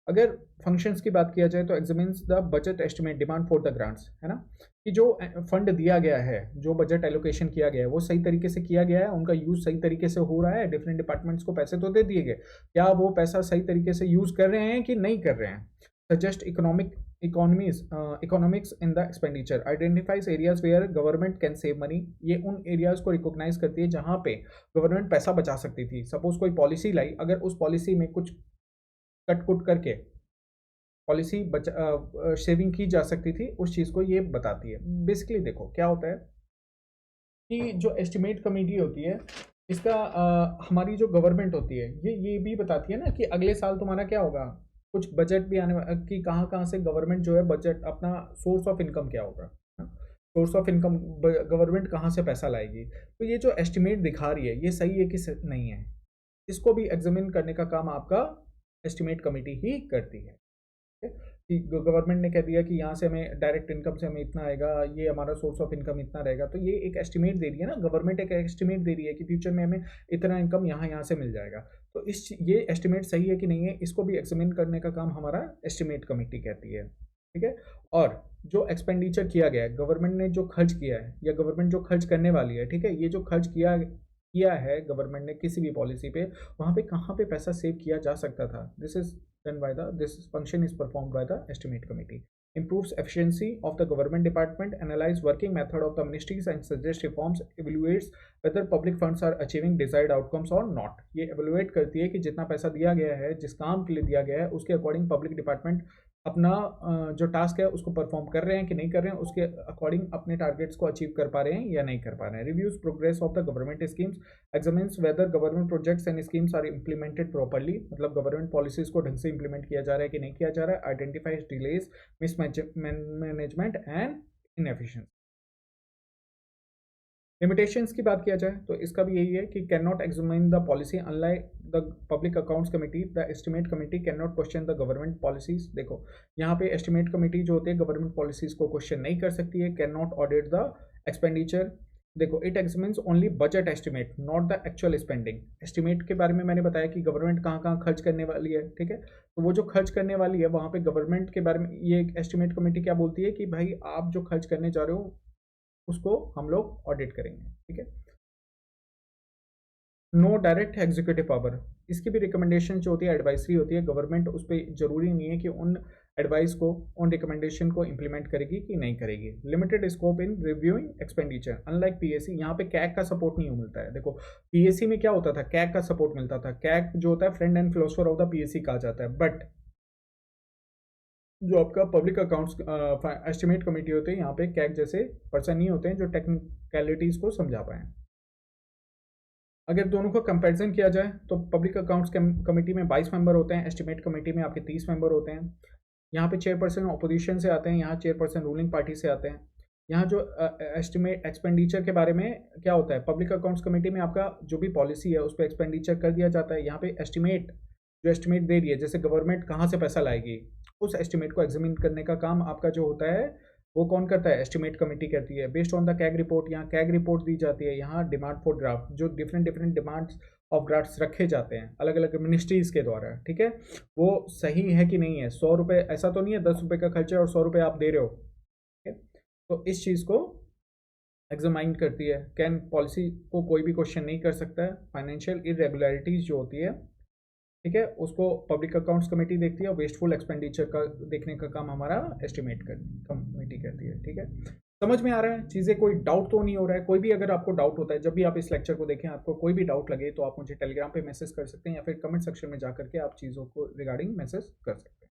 अगर फंक्शंस की बात किया जाए तो examines the budget estimate, demand for the grants, है ना, कि जो फंड दिया गया है, जो बजट एलोकेशन किया गया है वो सही तरीके से किया गया है, उनका यूज सही तरीके से हो रहा है। डिफरेंट डिपार्टमेंट्स को पैसे तो दे दिए गए, क्या वो पैसा सही तरीके से यूज कर रहे हैं कि नहीं कर रहे हैं। Suggest economics in the expenditure, identifies areas where government can save money. ये उन एरियाज को रिकॉग्नाइज करती है जहां पे गवर्नमेंट पैसा बचा सकती थी। सपोज कोई पॉलिसी लाई, अगर उस पॉलिसी में कुछ कट कुट करके पॉलिसी सेविंग की जा सकती थी, उस चीज़ को ये बताती है। बेसिकली देखो क्या होता है कि जो एस्टिमेट कमेटी होती है इसका हमारी जो गवर्नमेंट होती है ये भी बताती है ना कि अगले साल तुम्हारा क्या होगा, कुछ बजट भी आने कि कहाँ कहाँ से गवर्नमेंट जो है बजट अपना सोर्स ऑफ इनकम क्या होगा, सोर्स ऑफ इनकम गवर्नमेंट कहाँ से पैसा लाएगी। तो ये जो एस्टिमेट दिखा रही है ये सही है कि नहीं है, इसको भी एग्जामिन करने का काम आपका एस्टिमेट कमेटी ही करती है। कि गवर्नमेंट ने कह दिया कि यहाँ से हमें डायरेक्ट इनकम से हमें इतना आएगा, ये हमारा सोर्स ऑफ इनकम इतना रहेगा, तो ये एक एस्टिमेट दे रही है ना, गवर्नमेंट एक एस्टिमेट दे रही है कि फ्यूचर में हमें इतना इनकम यहाँ से मिल जाएगा। तो ये एस्टिमेट सही है कि नहीं है, इसको भी एग्जामिन करने का काम हमारा एस्टिमेट कमेटी कहती है, ठीक है। और जो एक्सपेंडिचर किया गया है, गवर्नमेंट ने जो खर्च किया है या गवर्नमेंट जो खर्च करने वाली है, ठीक है, ये जो खर्च किया है गवर्नमेंट ने किसी भी पॉलिसी पे, वहाँ पे कहाँ पे पैसा सेव किया जा सकता था, this function is performed by the estimate committee. Improves efficiency of the government department, analyze working method of the ministries and suggest reforms, evaluates whether public funds are achieving desired outcomes or not. ये evaluate करती है कि जितना पैसा दिया गया है, जिस काम के लिए दिया गया है, उसके अकॉर्डिंग पब्लिक डिपार्टमेंट अपना जो टास्क है उसको परफॉर्म कर रहे हैं कि नहीं कर रहे हैं, उसके अकॉर्डिंग अपने टारगेट्स को अचीव कर पा रहे हैं या नहीं कर पा रहे हैं। Reviews progress of the government schemes, examines whether government projects and schemes are implemented properly, मतलब गवर्नमेंट पॉलिसीज को ढंग से इंप्लीमेंट किया जा रहा है कि नहीं किया जा रहा है। Identifies delays, mismanagement and inefficiency. Limitations की बात किया जाए तो इसका भी यही है कि can not examine the policy unlike the public accounts committee, the estimate committee can not question the government policies. देखो यहाँ पे एस्टिमेट कमेटी जो होती है गवर्नमेंट पॉलिसीज को क्वेश्चन नहीं कर सकती है, can not audit the expenditure. देखो it examines only budget estimate not the actual spending. Estimate के बारे में मैंने बताया कि गवर्नमेंट कहाँ कहाँ खर्च करने वाली है, ठीक है, तो वो जो खर्च करने वाली है वहाँ पे गवर्नमेंट के बारे में ये एस्टिमेट कमेटी क्या बोलती है कि भाई आप जो खर्च करने जा रहे हो उसको हम लोग ऑडिट करेंगे, ठीक है। नो डायरेक्ट एग्जीक्यूटिव पावर, इसकी भी रिकमेंडेशन जो होती है एडवाइसरी होती है, गवर्नमेंट उस पर जरूरी नहीं है कि उन एडवाइस को, उन रिकमेंडेशन को इंप्लीमेंट करेगी कि नहीं करेगी। Limited scope in reviewing expenditure, unlike PAC, यहाँ पे कैग का सपोर्ट नहीं मिलता है। देखो PAC में क्या होता था, कैग का सपोर्ट मिलता था, कैग जो होता है friend and philosopher of the PAC कहा जाता है, बट जो आपका पब्लिक अकाउंट्स एस्टिमेट कमेटी होते हैं यहाँ पे कैग जैसे पर्सन नहीं होते हैं जो टेक्निकलिटीज को समझा पाए। अगर दोनों को कंपैरिजन किया जाए तो पब्लिक अकाउंट्स कमेटी में 22 मेंबर होते हैं, एस्टिमेट कमेटी में आपके 30 मेंबर होते हैं। यहाँ पे चेयरपर्सन अपोजिशन से आते हैं, यहाँ चेयरपर्सन रूलिंग पार्टी से आते हैं। यहाँ जो एस्टिमेट एक्सपेंडिचर के बारे में क्या होता है, पब्लिक अकाउंट्स कमेटी में आपका जो भी पॉलिसी है उस पर एक्सपेंडिचर कर दिया जाता है। यहाँ पे एस्टिमेट जो एस्टिमेट दे रही है, जैसे गवर्नमेंट कहाँ से पैसा लाएगी, उस एस्टिमेट को एग्जामिन करने का काम आपका जो होता है वो कौन करता है? एस्टिमेट कमेटी करती है। Based on the CAG report, यहाँ कैग रिपोर्ट दी जाती है, यहाँ डिमांड फॉर ड्राफ्ट, जो different different demands of drafts रखे जाते हैं अलग अलग मिनिस्ट्रीज के द्वारा, ठीक है, वो सही है कि नहीं है। 100 रुपये ऐसा तो नहीं है 10 रुपये का खर्चा और 100 रुपये आप दे रहे हो, ठीक है। तो इस चीज़ को एग्जामाइन करती है। कैन पॉलिसी को कोई भी क्वेश्चन नहीं कर सकता है। फाइनेंशियल इरेगुलरिटीज जो होती है, ठीक है, उसको पब्लिक अकाउंट्स कमेटी देखती है और वेस्टफुल एक्सपेंडिचर का देखने का काम हमारा एस्टिमेट कमेटी करती है, ठीक है। समझ में आ रहा है चीज़ें? कोई डाउट तो नहीं हो रहा है? कोई भी अगर आपको डाउट होता है, जब भी आप इस लेक्चर को देखें, आपको कोई भी डाउट लगे तो आप मुझे टेलीग्राम पे मैसेज कर सकते हैं या फिर कमेंट सेक्शन में जाकर के आप चीज़ों को रिगार्डिंग मैसेज कर सकते हैं।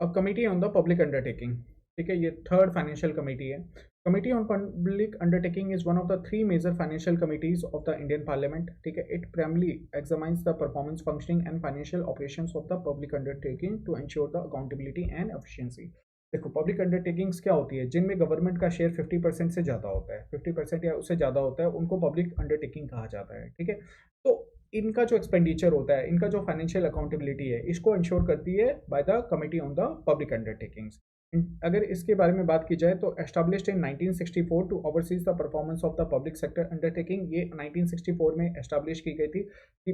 अब committee on the public undertaking, ठीक है, ये थर्ड फाइनेंशियल कमेटी है। Committee on public undertaking is one of the 3 major financial committees of the Indian parliament, ठीक है। It primarily examines the performance, functioning and financial operations of the public undertaking to ensure the accountability and efficiency. देखो, public undertakings क्या होती है? जिनमें government का share 50% से ज़्यादा होता है, 50% या उससे ज़्यादा होता है, उनको पब्लिक अंडरटेकिंग कहा जाता है, ठीक है। तो इनका जो एक्सपेंडिचर होता है, इनका जो फाइनेंशियल अकाउंटेबिलिटी है, इसको इंश्योर करती है by the committee on the public undertakings. अगर इसके बारे में बात की जाए तो established in 1964 to oversees the performance of the public sector undertaking, ये 1964 में एस्टैब्लिश की गई थी।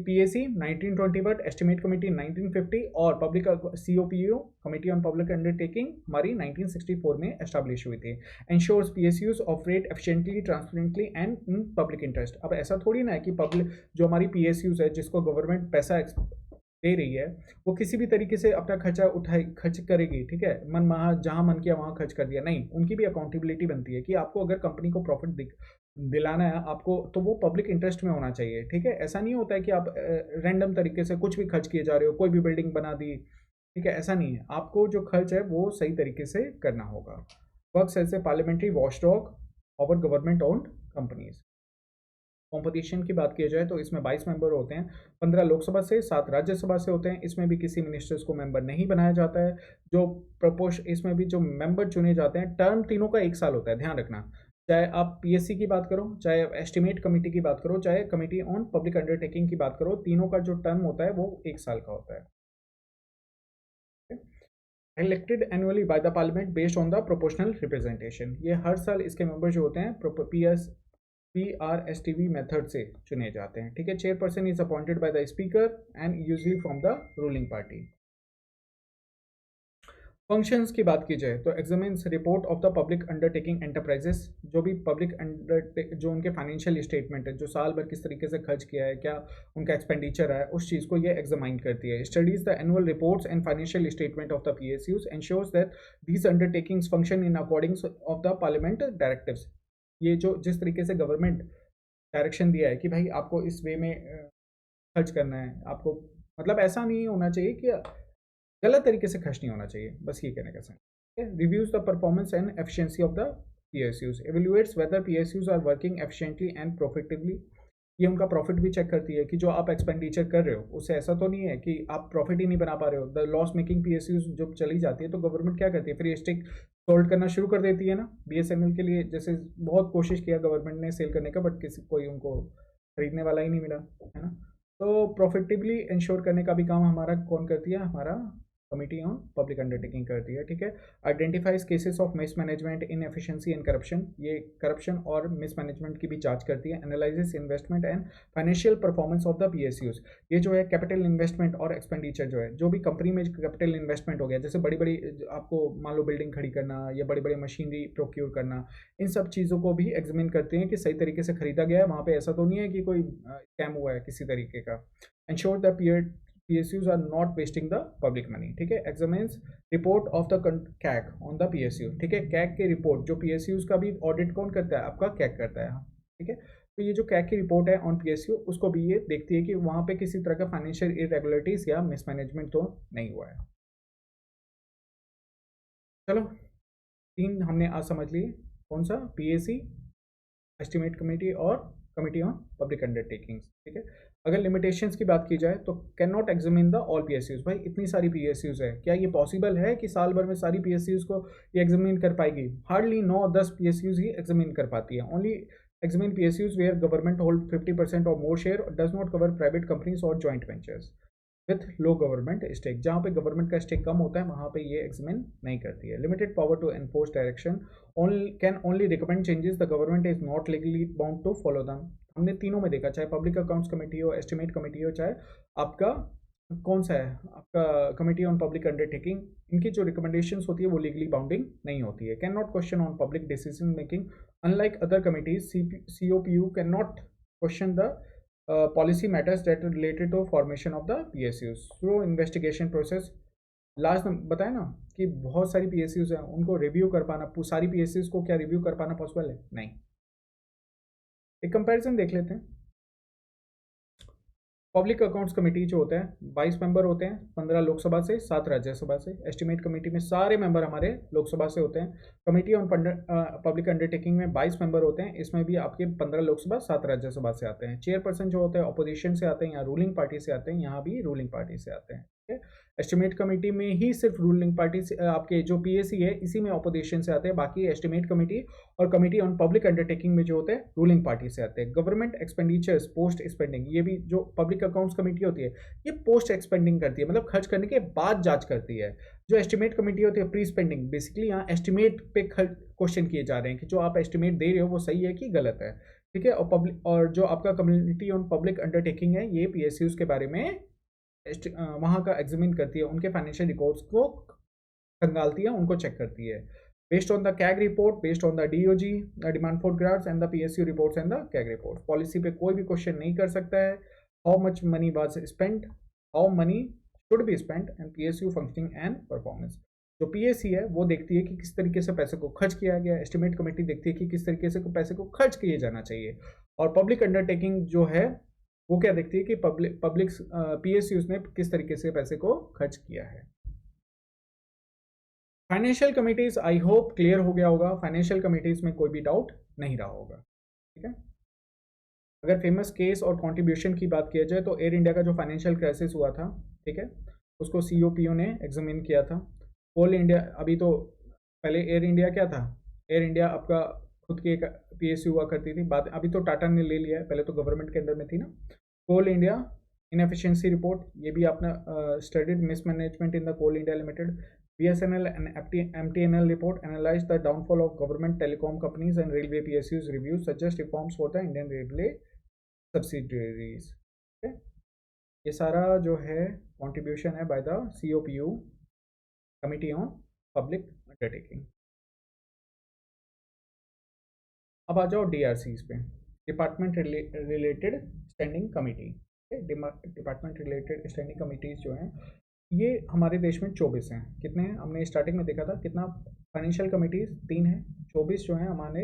पीएसी 1921, एस्टिमेट कमेटी 1950 और public COPU committee on public undertaking हमारी 1964 में एस्टैब्लिश हुई थी। Ensures PSUs operate efficiently, transparently and in public interest. अब ऐसा थोड़ी ना है कि पब्लिक जो हमारी पीएसयूज है, जिसको गवर्नमेंट पैसा दे रही है, वो किसी भी तरीके से अपना खर्चा खर्च करेगी, ठीक है, मन जहां मन किया वहां खर्च कर दिया, नहीं। उनकी भी अकाउंटेबिलिटी बनती है कि आपको अगर कंपनी को प्रॉफिट दिलाना है आपको, तो वो पब्लिक इंटरेस्ट में होना चाहिए, ठीक है। ऐसा नहीं होता है कि आप रैंडम तरीके से कुछ भी खर्च किए जा रहे हो, कोई भी बिल्डिंग बना दी, ठीक है, ऐसा नहीं है। आपको जो खर्च है वो सही तरीके से करना होगा। Works as a parliamentary watchdog over government owned companies. Composition की बात की जाए तो इसमें 22 मेंबर होते हैं, 15 लोकसभा से, 7 राज्यसभा से होते हैं। इसमें भी किसी मिनिस्टर्स को मेंबर नहीं बनाया जाता है। जो इसमें भी जो मेंबर चुने जाते हैं, टर्म तीनों का 1 साल होता है, ध्यान रखना। चाहे आप पीएससी की बात करो, चाहे एस्टिमेट कमेटी की बात करो, चाहे कमेटी ऑन पब्लिक अंडरटेकिंग की बात करो, तीनों का जो टर्म होता है वो 1 साल का होता है। Elected annually by the parliament based on the proportional representation. ये हर साल इसके मेंबर जो होते हैं PRSTV मेथड से चुने जाते हैं, ठीक है। Chairperson is appointed by the speaker and usually from the ruling party. Functions की बात की जाए तो examines report of the public undertaking enterprises, जो भी पब्लिक जो उनके फाइनेंशियल स्टेटमेंट है, जो साल भर किस तरीके से खर्च किया है, क्या उनका एक्सपेंडिचर है, उस चीज़ को ये एग्जामाइन करती है। Studies the annual reports and financial statement of the PSUs, ensures that these undertakings function in according of the parliament directives. ये जो जिस तरीके से गवर्नमेंट डायरेक्शन दिया है कि भाई आपको इस वे में खर्च करना है, आपको मतलब ऐसा नहीं होना चाहिए कि गलत तरीके से खर्च नहीं होना चाहिए, बस ये कहने का सही। Reviews the performance and efficiency of the PSUs, evaluates whether PSUs are working efficiently and profitably. ये उनका प्रॉफिट भी चेक करती है कि जो आप एक्सपेंडिचर कर रहे हो उससे ऐसा तो नहीं है कि आप प्रॉफिट ही नहीं बना पा रहे हो। द लॉस मेकिंग PSUs जब चली जाती है तो गवर्नमेंट क्या करती है, फिर ये स्टेक होल्ड करना शुरू कर देती है ना। BSNL के लिए जैसे बहुत कोशिश किया गवर्नमेंट ने सेल करने का, बट कोई उनको खरीदने वाला ही नहीं मिला, है ना। तो प्रॉफिटेबली इंश्योर करने का भी काम हमारा कौन करती है, हमारा कमिटी ऑन पब्लिक अंडरटेकिंग करती है, ठीक है। Identifies cases of mismanagement, inefficiency and corruption, ये करप्शन और मिसमैनेजमेंट की भी जांच करती है। Analyses investment and financial performance of the PSUs, ये जो है कैपिटल इन्वेस्टमेंट और एक्सपेंडिचर जो है, जो भी कंपनी में कैपिटल इन्वेस्टमेंट हो गया, जैसे बड़ी बड़ी आपको मान लो बिल्डिंग खड़ी करना या बड़ी बड़ी मशीनरी प्रोक्योर करना, इन सब चीज़ों को भी एग्जामिन करते हैं कि सही तरीके से खरीदा गया है, वहाँ पे ऐसा तो नहीं है कि कोई स्कैम हुआ है किसी तरीके का। Ensure the PSUs are not wasting the public money, ठीक है। Examines report of the CAG on the PSU, ठीक है। CAG की रिपोर्ट जो PSUs का भी ऑडिट कौन करता है, आपका CAG करता है, ठीक है। तो ये जो CAG की रिपोर्ट है ऑन PSU, उसको भी ये देखती है कि वहाँ पे किसी तरह का फाइनेंशियल इरेगुलरिटीज या मिसमैनेजमेंट तो नहीं हुआ है। चलो 3 हमने आज समझ लिए, कौन सा, PAC, एस्टिमेट कमेटी और कमिटी ऑन पब्लिक अंडरटेकिंग्स, ठीक है। अगर लिमिटेशंस की बात की जाए तो can not examine the all PSUs। भाई इतनी सारी PSUs है, क्या ये पॉसिबल है कि साल भर में सारी PSUs को ये एग्जामिन कर पाएगी? हार्डली 9-10 PSUs ही एग्जामिन कर पाती है। Only examine PSUs where government hold 50% और more share, does not cover private companies और joint ventures. With low government stake, जहाँ पे गवर्नमेंट का स्टेक कम होता है वहाँ पे ये एग्जामिन नहीं करती है। Limited power to enforce direction, can only recommend changes, the government is not legally bound to follow them. हमने तीनों में देखा, चाहे पब्लिक अकाउंट्स कमेटी हो, एस्टिमेट कमेटी हो, चाहे आपका कौन सा है आपका कमेटी ऑन पब्लिक अंडरटेकिंग, इनकी जो रिकमेंडेशंस होती है वो लीगली बाउंडिंग नहीं होती है। Can not question on public decision making, unlike other committees COPU can not question the policy matters that are related to formation of the PSUs through investigation process। Last बताया ना कि बहुत सारी PSUs हैं, उनको रिव्यू कर पाना, सारी PSUs को क्या रिव्यू कर पाना पॉसिबल है? नहीं। एक कंपैरिजन देख लेते हैं। पब्लिक अकाउंट्स कमेटी जो होता है 22 मेंबर होते हैं, 15 लोकसभा से, 7 राज्यसभा से। एस्टिमेट कमेटी में सारे मेंबर हमारे लोकसभा से होते हैं। कमेटी ऑन पब्लिक अंडरटेकिंग में 22 मेंबर होते हैं, इसमें भी आपके 15 लोकसभा, 7 राज्यसभा से आते हैं। चेयरपर्सन जो होते हैं अपोजिशन से आते हैं या रूलिंग पार्टी से आते हैं, यहाँ भी रूलिंग पार्टी से आते हैं। एस्टिमेट कमेटी में ही सिर्फ रूलिंग पार्टी से, आपके जो PAC है इसी में अपोजिशन से आते हैं, बाकी एस्टिमेट कमेटी और कमेटी ऑन पब्लिक अंडरटेकिंग में जो होते हैं रूलिंग पार्टी से आते हैं। गवर्नमेंट एक्सपेंडिचर्स पोस्ट स्पेंडिंग, ये भी जो पब्लिक अकाउंट्स कमेटी होती है ये पोस्ट एक्सपेंडिंग करती है, मतलब खर्च करने के बाद जांच करती है। जो एस्टिमेट कमेटी होती है प्री स्पेंडिंग, बेसिकली यहाँ एस्टिमेट पे क्वेश्चन किए जा रहे हैं कि जो आप एस्टिमेट दे रहे हो वो सही है कि गलत है, ठीक है। और जो आपका कम्युनिटी ऑन पब्लिक अंडरटेकिंग है ये PSUs के बारे में वहाँ का एग्जामिन करती है, उनके फाइनेंशियल रिकॉर्ड्स को खंगालती है, उनको चेक करती है। Based on the CAG report, based on the DOG demand for grants and the PSU reports and the CAG report. Policy पे कोई भी क्वेश्चन नहीं कर सकता है। How much money was spent, how many should be spent and PSU functioning and performance. जो PAC है वो देखती है कि किस तरीके से पैसे को खर्च किया गया, एस्टिमेट कमेटी देखती है कि किस तरीके से पैसे को खर्च किए जाना चाहिए, और पब्लिक अंडरटेकिंग जो है वो क्या देखती है कि पब्लिक PSUs ने किस तरीके से पैसे को खर्च किया है। Financial committees, I hope clear हो गया होगा। फाइनेंशियल कमिटीज में कोई भी डाउट नहीं रहा होगा, ठीक है। अगर फेमस केस और कंट्रीब्यूशन की बात किया जाए तो एयर इंडिया का जो फाइनेंशियल क्राइसिस हुआ था, ठीक है, उसको COPU ने एग्जामिन किया था। कोल इंडिया, अभी तो पहले एयर इंडिया क्या था, एयर इंडिया आपका खुद की एक PSU हुआ करती थी, बात अभी तो टाटा ने ले लिया है, पहले तो गवर्नमेंट के अंदर में थी ना। कोल इंडिया इनएफिशिएंसी रिपोर्ट, ये भी आपने studied mismanagement in the coal India limited. BSNL and MTNL report analyzed the downfall of government telecom companies and railway PSUs, reviews suggest reforms for the Indian railway subsidiaries। ये सारा जो है contribution है by the COPU Committee on Public Undertaking। अब आ जाओ DRCs पे, department related standing committee. Department related standing committees जो हैं ये हमारे देश में 24 हैं। कितने हैं हमने स्टार्टिंग में देखा था, कितना फाइनेंशियल कमिटीज 3 हैं, 24 जो हैं हमारे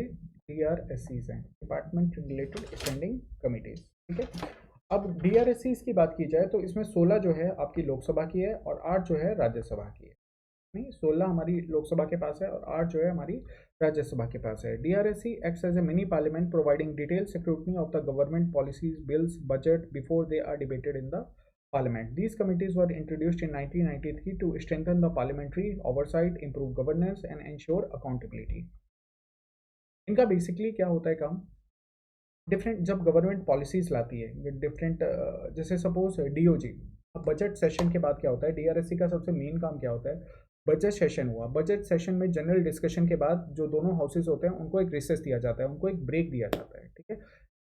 DRSCs हैं, डिपार्टमेंट रिलेटेड स्टैंडिंग कमिटीज, ठीक है। अब DRSCs की बात की जाए तो इसमें 16 जो है आपकी लोकसभा की है और 8 जो है राज्यसभा की है। नहीं, 16 हमारी लोकसभा के पास है और 8 जो है हमारी राज्यसभा के पास है। DRSC acts as a mini parliament providing detail scrutiny of the government policies, bills, budget before they are debated in the Parliament. These committees were introduced in 1993 to strengthen the parliamentary oversight, improve governance and ensure accountability। इनका basically क्या होता है काम, different जब government policies लाती है different, जैसे suppose DOG, अब बजट सेशन के बाद क्या होता है, DRSC का सबसे मेन काम क्या होता है, बजट सेशन हुआ, बजट सेशन में जनरल डिस्कशन के बाद जो दोनों हाउसेज होते हैं उनको एक रिसेस दिया जाता है, उनको एक ब्रेक दिया जाता है, ठीक है।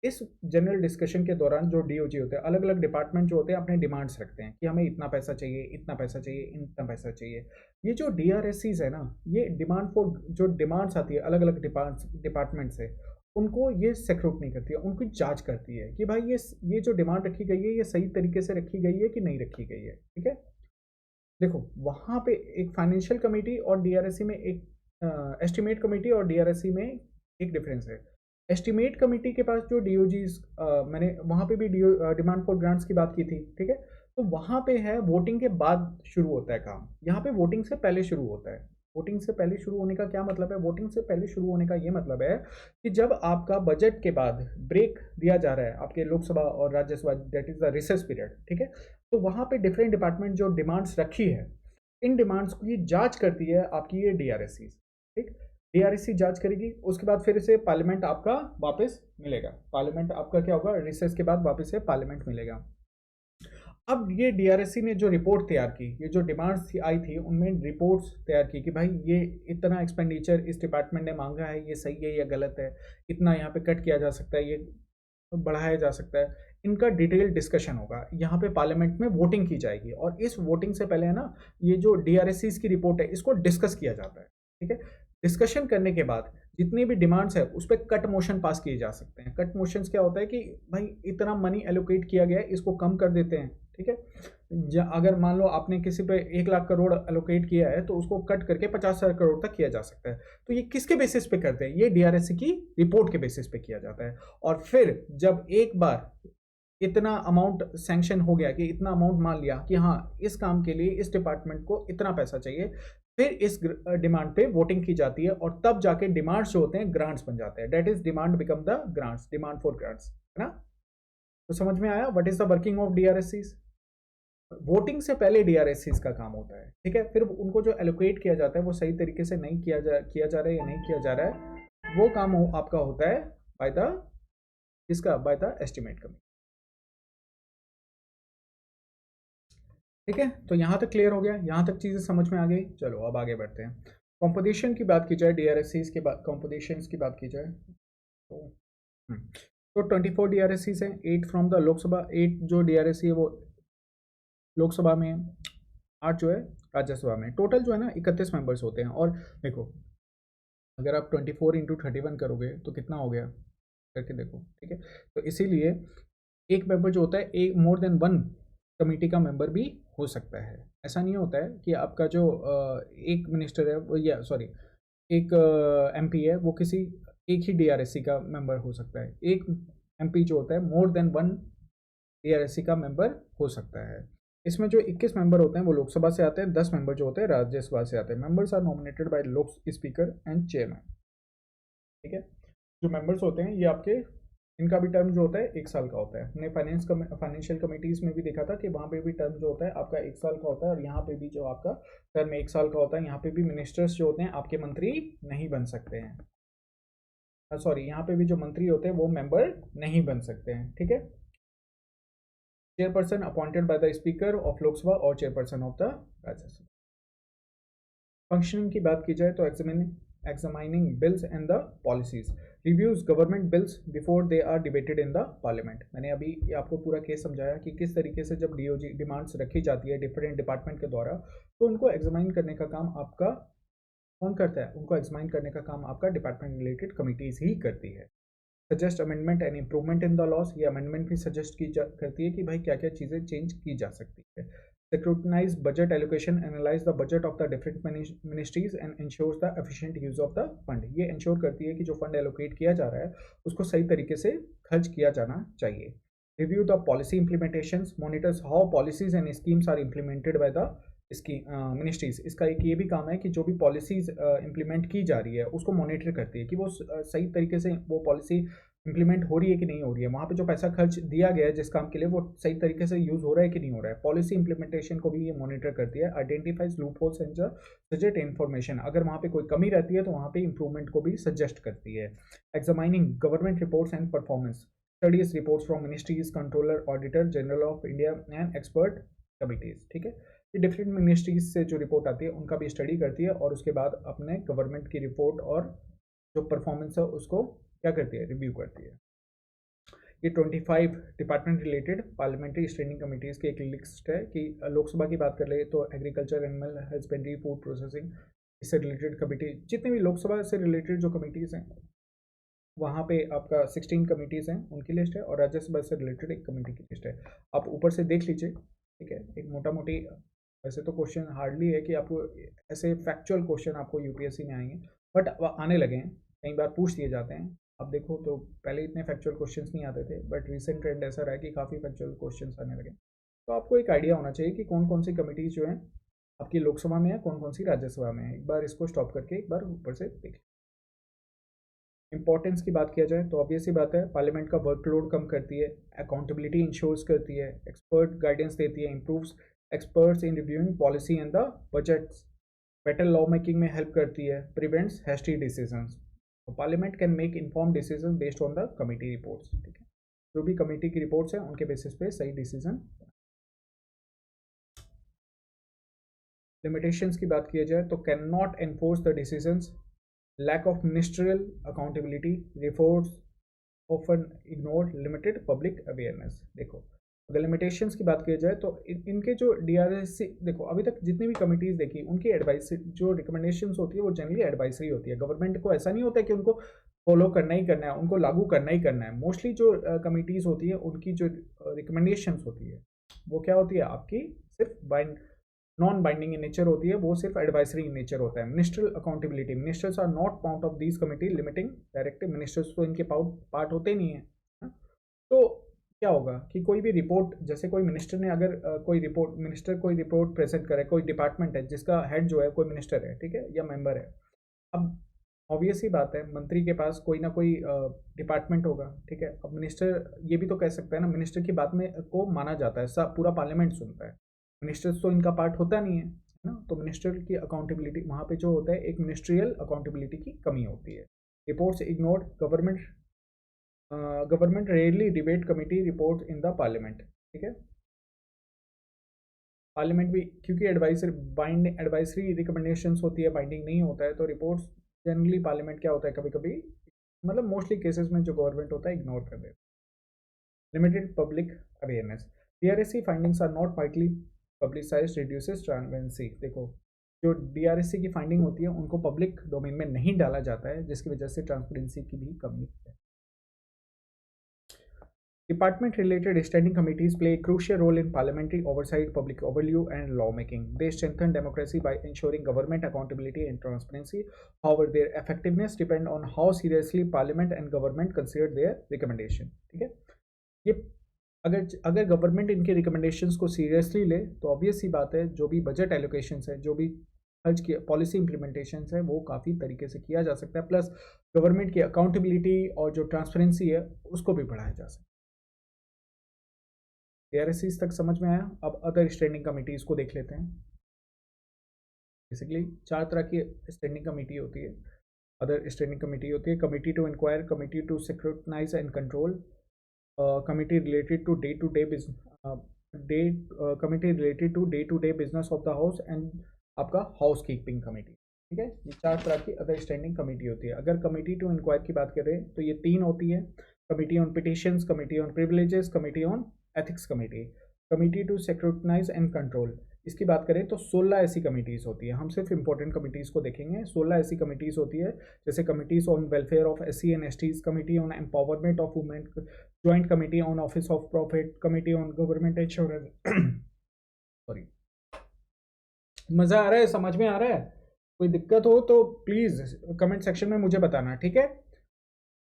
इस जनरल डिस्कशन के दौरान जो DOG होते हैं, अलग अलग डिपार्टमेंट जो होते हैं अपने डिमांड्स रखते हैं कि हमें इतना पैसा चाहिए, इतना पैसा चाहिए, इतना पैसा चाहिए। ये जो DRSCs है ना, ये डिमांड फॉर जो डिमांड्स आती है अलग अलग डिपार्टमेंट से, उनको ये सेक्रूट नहीं करती है, उनको जांच करती है कि भाई ये जो डिमांड रखी गई है ये सही तरीके से रखी गई है कि नहीं रखी गई है, ठीक है। देखो वहाँ पे एक फाइनेंशियल कमेटी और DRSC में एक एस्टिमेट कमेटी और DRSC में एक डिफरेंस है। एस्टिमेट कमेटी के पास जो DOGs, मैंने वहाँ पे भी डिमांड फॉर ग्रांट्स की बात की थी, ठीक है, तो वहाँ पे है वोटिंग के बाद शुरू होता है काम, यहाँ पे वोटिंग से पहले शुरू होता है। वोटिंग से पहले शुरू होने का क्या मतलब है, वोटिंग से पहले शुरू होने का ये मतलब है कि जब आपका बजट के बाद ब्रेक दिया जा रहा है आपके लोकसभा और Rajya Sabha, that is the recess period, ठीक है, तो वहाँ पे डिफरेंट डिपार्टमेंट जो डिमांड्स रखी है, इन डिमांड्स की जाँच करती है आपकी ये DRSC, ठीक। DRSC जांच करेगी, उसके बाद फिर से पार्लियामेंट आपका वापस मिलेगा, पार्लियामेंट आपका क्या होगा, रिसेस के बाद वापस से पार्लियामेंट मिलेगा। अब ये डीआरएससी ने जो रिपोर्ट तैयार की, ये जो डिमांड्स आई थी उनमें रिपोर्ट्स तैयार की कि भाई ये इतना एक्सपेंडिचर इस डिपार्टमेंट ने मांगा है, ये सही है या गलत है, इतना यहाँ पे कट किया जा सकता है, ये बढ़ाया जा सकता है। इनका डिटेल डिस्कशन होगा, यहाँ पे पार्लियामेंट में वोटिंग की जाएगी और इस वोटिंग से पहले है ना, ये जो डीआरएससी की रिपोर्ट है इसको डिस्कस किया जाता है। ठीक है, डिस्कशन करने के बाद जितनी भी डिमांड्स है उस पर कट मोशन पास किए जा सकते हैं। कट मोशंस क्या होता है कि भाई इतना मनी एलोकेट किया गया है, इसको कम कर देते हैं। ठीक है, अगर मान लो आपने किसी पे 1 लाख करोड़ एलोकेट किया है तो उसको कट करके 50,000 करोड़ तक किया जा सकता है। तो ये किसके बेसिस पे करते हैं? ये डीआरएससी की रिपोर्ट के बेसिस पे किया जाता है। और फिर जब एक बार इतना अमाउंट सैंक्शन हो गया कि इतना अमाउंट मान लिया कि हाँ इस काम के लिए इस डिपार्टमेंट को इतना पैसा चाहिए, फिर इस डिमांड पे वोटिंग की जाती है और तब जाके डिमांड्स जो होते हैं ग्रांट्स बन जाते हैं। That is demand become the grants, demand for grants, है ना। तो समझ में आया what is the working of DRSCs. Voting से पहले डीआरएससीज का काम होता है। ठीक है, फिर उनको जो एलोकेट किया जाता है वो सही तरीके से नहीं किया जा रहा है या नहीं किया जा रहा है, वो काम आपका होता है बाय द इसका बाय द एस्टिमेट कमिटी। ठीक है, तो यहाँ तक क्लियर हो गया, यहाँ तक चीज़ें समझ में आ गई। चलो अब आगे बढ़ते हैं। कॉम्पोजिशन की बात की जाए, डीआरएससीज के बाद कॉम्पोजिशन की बात की जाए तो हम्म, तो 24 डीआरएससीज हैं, 8 फ्रॉम द लोकसभा, 8 जो डीआरएससी है वो लोकसभा में, 8 जो है राज्यसभा में। टोटल जो है ना 31 मेंबर्स होते हैं। और देखो अगर आप 24 इंटू 31 करोगे तो कितना हो गया करके देखो। ठीक है, तो इसीलिए एक मेंबर जो होता है, एक मोर देन वन कमेटी का मेंबर भी हो सकता है। ऐसा नहीं होता है कि आपका जो एक मिनिस्टर है वो, या सॉरी एक एमपी है वो किसी एक ही डीआरएससी का मेंबर हो सकता है। एक एमपी जो होता है मोर देन वन डीआरएससी का मेंबर हो सकता है। इसमें जो 21 मेंबर होते हैं वो लोकसभा से आते हैं, 10 मेंबर जो होते हैं राज्यसभा से आते हैं। मेंबर्स आर नॉमिनेटेड बाय लोक स्पीकर एंड चेयरमैन। ठीक है, जो मेंबर्स होते हैं ये आपके, इनका भी टर्म जो होता है 1 साल का होता है। हमने फाइनेंशियल कमिटीज़ में भी देखा था कि वहाँ पे भी टर्म जो होता है आपका 1 साल का होता है, और यहाँ पे भी जो आपका टर्म 1 साल का होता है। यहाँ पे भी मिनिस्टर्स जो होते हैं आपके मंत्री नहीं बन सकते हैं। सॉरी, यहाँ पे भी जो मंत्री होते हैं वो मेंबर नहीं बन सकते हैं। ठीक है, chairperson appointed by the speaker of Lok Sabha और chairperson of the Rajya Sabha. Functioning की बात की जाए तो examining bills and the policies, reviews government bills before they are debated in the parliament। मैंने अभी आपको पूरा केस समझाया कि किस तरीके से जब डीओजी डिमांड्स रखी जाती है डिफरेंट डिपार्टमेंट के द्वारा, तो उनको एग्जामाइन करने का काम आपका कौन करता है? उनको एग्जामाइन करने का काम आपका डिपार्टमेंट रिलेटेड कमिटीज ही करती है। Suggest amendment and improvement in the loss, ये अमेंडमेंट भी सजेस्ट करती है कि भाई क्या क्या चीज़ें चेंज की जा सकती है। Scrutinize budget allocation, analyze the budget of the different ministries and ensures the efficient use of the fund। ये इंश्योर करती है कि जो फंड एलोकेट किया जा रहा है उसको सही तरीके से खर्च किया जाना चाहिए। Review the policy implementations, monitors how policies and schemes are implemented by the इसकी मिनिस्ट्रीज। इसका एक ये भी काम है कि जो भी पॉलिसीज इम्प्लीमेंट की जा रही है उसको मॉनिटर करती है कि वो सही तरीके से वो पॉलिसी इंप्लीमेंट हो रही है कि नहीं हो रही है, वहाँ पे जो पैसा खर्च दिया गया है जिस काम के लिए वो सही तरीके से यूज़ हो रहा है कि नहीं हो रहा है। पॉलिसी इंप्लीमेंटेशन को भी ये मॉनिटर करती है। Identifies loop holes and suggest information, अगर वहाँ पे कोई कमी रहती है तो वहाँ पे इंप्रूवमेंट को भी सजेस्ट करती है। Examining government reports and performance, studies reports from ministries, controller, auditor general of India and expert committees. ठीक है, ये डिफरेंट मिनिस्ट्रीज से जो रिपोर्ट आती है उनका भी स्टडी करती है और उसके बाद अपने गवर्नमेंट की रिपोर्ट और जो परफॉर्मेंस है उसको क्या करती है? रिव्यू करती है। ये 25 department related parliamentary standing committees की एक लिस्ट है कि लोकसभा की बात कर ले तो agriculture, animal husbandry, food processing, इससे रिलेटेड कमिटी, जितने भी लोकसभा से रिलेटेड जो कमिटीज़ हैं वहाँ पे आपका 16 कमिटीज़ हैं उनकी लिस्ट है, और राज्यसभा से रिलेटेड एक कमेटी की लिस्ट है। आप ऊपर से देख लीजिए। ठीक है, एक मोटा मोटी, वैसे तो क्वेश्चन हार्डली है कि आपको ऐसे फैक्चुअल क्वेश्चन आपको यूपीएससी में आएंगे, बट आने लगे हैं, कई बार पूछ दिए जाते हैं। अब देखो तो पहले इतने फैक्चुअल क्वेश्चंस नहीं आते थे, बट रिसेंट ट्रेंड ऐसा रहा है कि काफ़ी फैक्चुअल क्वेश्चंस आने लगे। तो आपको एक आइडिया होना चाहिए कि कौन कौन सी कमिटीज़ जो हैं आपकी लोकसभा में है, कौन कौन सी राज्यसभा में है। एक बार इसको स्टॉप करके एक बार ऊपर से देख। इंपॉर्टेंस की बात किया जाए तो ऑब्वियस ही बात है, पार्लियामेंट का वर्कलोड कम करती है, अकाउंटेबिलिटी इंश्योर्स करती है, एक्सपर्ट गाइडेंस देती है, improves experts in reviewing policy and the budgets, better law making में हेल्प करती है, prevents hasty decisions. Parliament can make inform decision based on the committee reports. ठीक है, जो भी कमेटी की रिपोर्ट्स हैं उनके बेसिस पे सही डिसीजन लिमिटेशंस की बात किया जाए तो can not enforce the decisions, lack of ministerial accountability, reports often ignored, limited public awareness. देखो अगर लिमिटेशंस की बात की जाए तो इनके जो डीआरएस, देखो अभी तक जितनी भी कमिटीज़ देखी उनकी एडवाइस जो रिकमेंडेशंस होती है वो जनरली एडवाइसरी होती है। गवर्नमेंट को ऐसा नहीं होता कि उनको फॉलो करना ही करना है, उनको लागू करना ही करना है। मोस्टली जो कमिटीज़ होती है उनकी जो रिकमेंडेशंस होती है वो क्या होती है, आपकी सिर्फ नॉन बाइंडिंग इन नेचर होती है, वो सिर्फ एडवाइसरी इन नेचर होता है। Ministerial accountability, ministers are not part of this committee limiting directive, ministers तो इनके पार्ट होते नहीं है। तो क्या होगा कि कोई भी रिपोर्ट, जैसे कोई मिनिस्टर ने अगर कोई रिपोर्ट प्रेजेंट करे, कोई डिपार्टमेंट है जिसका हेड जो है कोई मिनिस्टर है, ठीक है, या मेंबर है। अब ऑब्वियस ही बात है मंत्री के पास कोई ना कोई डिपार्टमेंट होगा, ठीक है। अब मिनिस्टर ये भी तो कह सकता है ना, मिनिस्टर की बात में को माना जाता है, सब पूरा पार्लियामेंट सुनता है। मिनिस्टर्स तो इनका पार्ट होता नहीं है ना, तो मिनिस्टर की अकाउंटेबिलिटी वहाँ पे जो होता है, एक मिनिस्ट्रियल अकाउंटेबिलिटी की कमी होती है। Reports ignored, government rarely debate committee report in the parliament, ठीक है। पार्लियामेंट भी क्योंकि एडवाइसरी रिकमेंडेशंस होती है, बाइंडिंग नहीं होता है, तो रिपोर्ट्स जनरली पार्लियामेंट क्या होता है, कभी कभी मतलब मोस्टली केसेस में जो गवर्नमेंट होता है इग्नोर कर देता है। Limited public awareness, DRSC findings are not widely publicised, reduces transparency. देखो जो डीआरएससी की फाइंडिंग होती है उनको पब्लिक डोमेन में नहीं डाला जाता है, जिसकी वजह से ट्रांसपेरेंसी की भी कमी है। Department-related standing committees play a crucial role in parliamentary oversight, public overview, and lawmaking. They strengthen democracy by ensuring government accountability and transparency. However, their effectiveness depends on how seriously parliament and government consider their recommendation. ठीक है, ये अगर government इनके recommendations को seriously ले तो obvious सी बात है, जो भी बजट एलोकेशंस है, जो भी खर्च की पॉलिसी इंप्लीमेंटेशन है, वो काफ़ी तरीके से किया जा सकता है। प्लस गवर्नमेंट की अकाउंटेबिलिटी और जो ट्रांसपेरेंसी है उसको भी बढ़ाया जा सकता है। एआरएससीज तक समझ में आया। अब अदर स्टैंडिंग कमिटीज़ को देख लेते हैं। बेसिकली 4 तरह की स्टैंडिंग कमेटी होती है, अदर स्टैंडिंग कमेटी होती है। Committee to inquire, committee to scrutinise and control, committee related to day to day business of the house, and आपका हाउस कीपिंग कमेटी, ठीक है। ये 4 तरह की अदर स्टैंडिंग कमेटी होती है। अगर कमिटी टू इंक्वायर की बात करें तो ये 3 होती है, committee on petitions, committee on privileges, committee on ethics committee. Committee to scrutinise and control, इसकी बात करें तो 16 ऐसी कमिटीज़ होती है। हम सिर्फ इंपॉर्टेंट कमिटीज़ को देखेंगे। 16 ऐसी कमिटीज़ होती है, जैसे committees on welfare of SC and STs, committee on empowerment of women, joint committee on office of profit, committee on government insurance. Sorry, मज़ा आ रहा है, समझ में आ रहा है? कोई दिक्कत हो तो प्लीज़ कमेंट सेक्शन में मुझे बताना, ठीक है।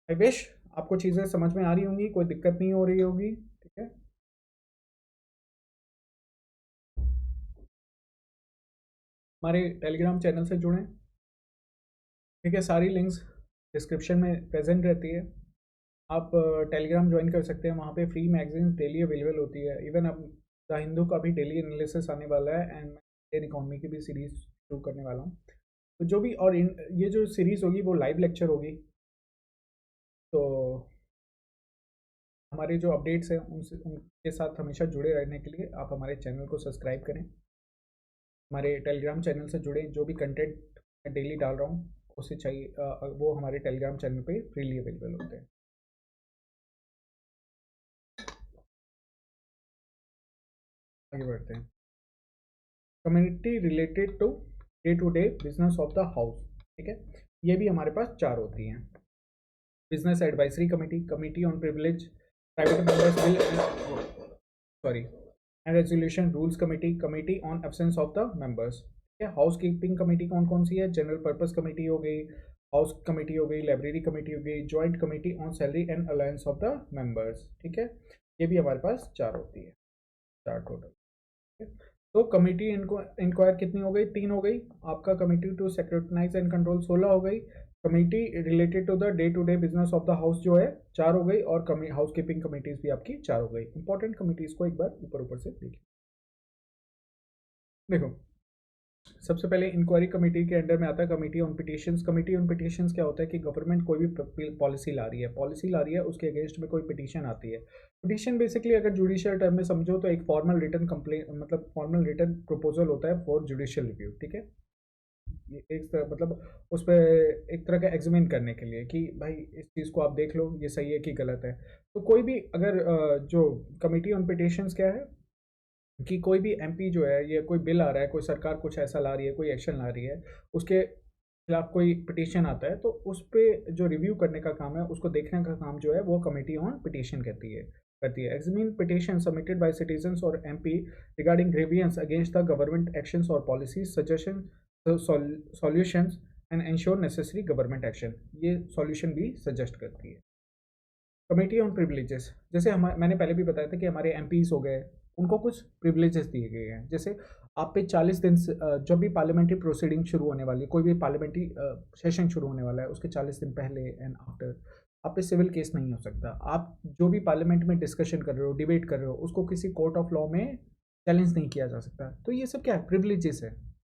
आई विश आपको चीज़ें समझ में आ रही होंगी, कोई दिक्कत नहीं हो रही होगी, ठीक है। हमारे टेलीग्राम चैनल से जुड़ें, ठीक है। सारी लिंक्स डिस्क्रिप्शन में प्रेजेंट रहती है। आप टेलीग्राम ज्वाइन कर सकते हैं, वहाँ पे फ्री मैगजीन डेली अवेलेबल होती है। इवन अब द हिंदू का भी डेली एनालिसिस आने वाला है, एंड मैं इंडियन इकोनॉमी की भी सीरीज़ शुरू करने वाला हूँ। तो जो भी, और ये जो सीरीज़ होगी वो लाइव लेक्चर होगी। तो हमारे जो अपडेट्स हैं उनके साथ हमेशा जुड़े रहने के लिए आप हमारे चैनल को सब्सक्राइब करें, हमारे टेलीग्राम चैनल से जुड़ें। जो भी कंटेंट मैं डेली डाल रहा हूँ उसे चाहिए वो हमारे टेलीग्राम चैनल पे फ्रीली अवेलेबल होते हैं। आगे बढ़ते हैं। Community related to day business of the house, ठीक है। ये भी हमारे पास 4 होती हैं। Business advisory committee, committee on privilege private members bill and resolution rules committee, committee on absence of the members, ठीक है। हाउस कीपिंग कमेटी कौन कौन सी है? जनरल पर्पस कमेटी हो गई, हाउस कमेटी हो गई, लाइब्रेरी कमेटी हो गई, joint committee on salary and alliance of the members, ठीक है। ये भी हमारे पास 4 होती है, 4 टोटल, ठीक है। तो कमेटी इंक्वायर कितनी हो गई? 3 हो गई। आपका committee to scrutinise and control 16 हो गई। Committee related to the day to day business of the house जो है 4 हो गई, और हाउस कीपिंग कमेटीज भी आपकी 4 हो गई। इंपॉर्टेंट कमेटीज को एक बार ऊपर ऊपर से देखिए। देखो सबसे पहले इंक्वायरी कमेटी के अंडर में आता है committee on petitions. Committee on petitions क्या होता है कि गवर्नमेंट कोई भी पॉलिसी ला रही है उसके अगेंस्ट में कोई पिटीशन आती है। पिटीशन बेसिकली अगर जुडिशियल टर्म में समझो तो एक फॉर्मल रिटर्न कंप्लेन मतलब फॉर्मल रिटर्न प्रपोजल होता है फॉर जुडिशियल रिव्यू, ठीक है। ये एक तरह मतलब उस पर एक तरह का एग्जामिन करने के लिए कि भाई इस चीज़ को आप देख लो, ये सही है कि गलत है। तो कोई भी अगर जो कमेटी ऑन पिटिशंस क्या है कि कोई भी एमपी जो है या कोई बिल आ रहा है, कोई सरकार कुछ ऐसा ला रही है, कोई एक्शन ला रही है, उसके खिलाफ कोई पिटीशन आता है तो उस पे जो रिव्यू करने का काम है, उसको देखने का काम जो है वो कमेटी ऑन पिटीशन करती है। Examine petition submitted by citizens और MP regarding grievances against the government actions और policies, suggestion, solutions and ensure necessary government action. ये सॉल्यूशन भी सजेस्ट करती है। कमेटी ऑन प्रिविलेजेस, जैसे हम मैंने पहले भी बताया था कि हमारे एमपीज हो गए, उनको कुछ प्रिविलेजेस दिए गए हैं। जैसे आप पे 40 दिन से जब भी पार्लियामेंट्री प्रोसीडिंग शुरू होने वाली है, कोई भी पार्लियामेंट्री सेशन शुरू होने वाला है, उसके 40 दिन पहले एंड आफ्टर आप पे सिविल केस नहीं हो सकता। आप जो भी पार्लियामेंट में डिस्कशन कर रहे हो, डिबेट कर रहे हो, उसको किसी कोर्ट ऑफ लॉ में चैलेंज नहीं किया जा सकता। तो ये सब क्या है, प्रिविलेजेस है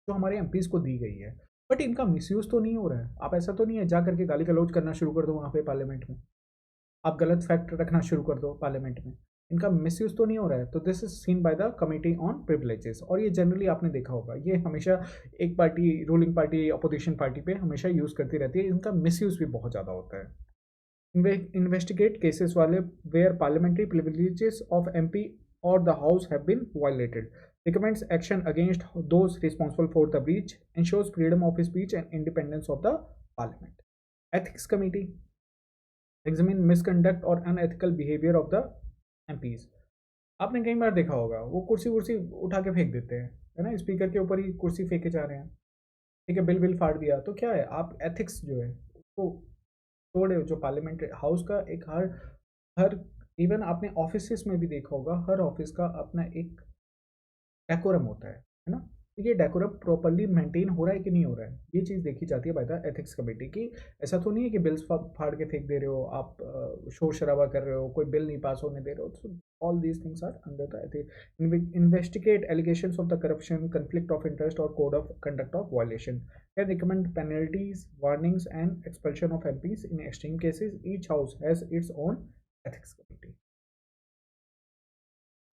जो हमारे एमपीज को दी गई है। बट इनका मिसयूज़ तो नहीं हो रहा है। आप ऐसा तो नहीं है जा करके गाली गलौज करना शुरू कर दो वहाँ पे पार्लियामेंट में, आप गलत फैक्ट रखना शुरू कर दो पार्लियामेंट में। इनका मिसयूज तो नहीं हो रहा है। तो this is seen bye the committee on privileges. और ये जनरली आपने देखा होगा, ये हमेशा एक party ruling party opposition party पे हमेशा यूज़ करती रहती है। इनका मिसयूज भी बहुत ज़्यादा होता है। इन्वेस्टिगेट केसेस वाले where parliamentary privileges of MP और the house have been violated, recommends action against those responsible for the breach, ensures freedom of speech and independence of the parliament. Ethics committee examine misconduct और unethical behaviour of the MPs. आपने कई बार देखा होगा वो कुर्सी वुर्सी उठा के फेंक देते हैं, है ना, स्पीकर के ऊपर ही कुर्सी फेंके जा रहे हैं, ठीक है, बिल फाड़ दिया। तो क्या है, आप एथिक्स जो है उसको तोड़े। जो पार्लियामेंट हाउस का एक हर हर इवन आपने ऑफिस में भी देखा होगा, हर ऑफिस का अपना एक डेकोरम होता है ना। तो ये डेकोरम प्रॉपर्ली मेंटेन हो रहा है कि नहीं हो रहा है, ये चीज़ देखी जाती है बाय द एथिक्स कमेटी की। ऐसा तो नहीं है कि बिल्स फाड़ के फेंक दे रहे हो आप, शोर शराबा कर रहे हो, कोई बिल नहीं पास होने दे रहे हो। तो all these things are under the ethics. Investigate allegations of the corruption, conflict of interest और code of conduct of violation, can recommend penalties, warnings and expulsion of MPs in extreme cases. Each house has its own ethics committee.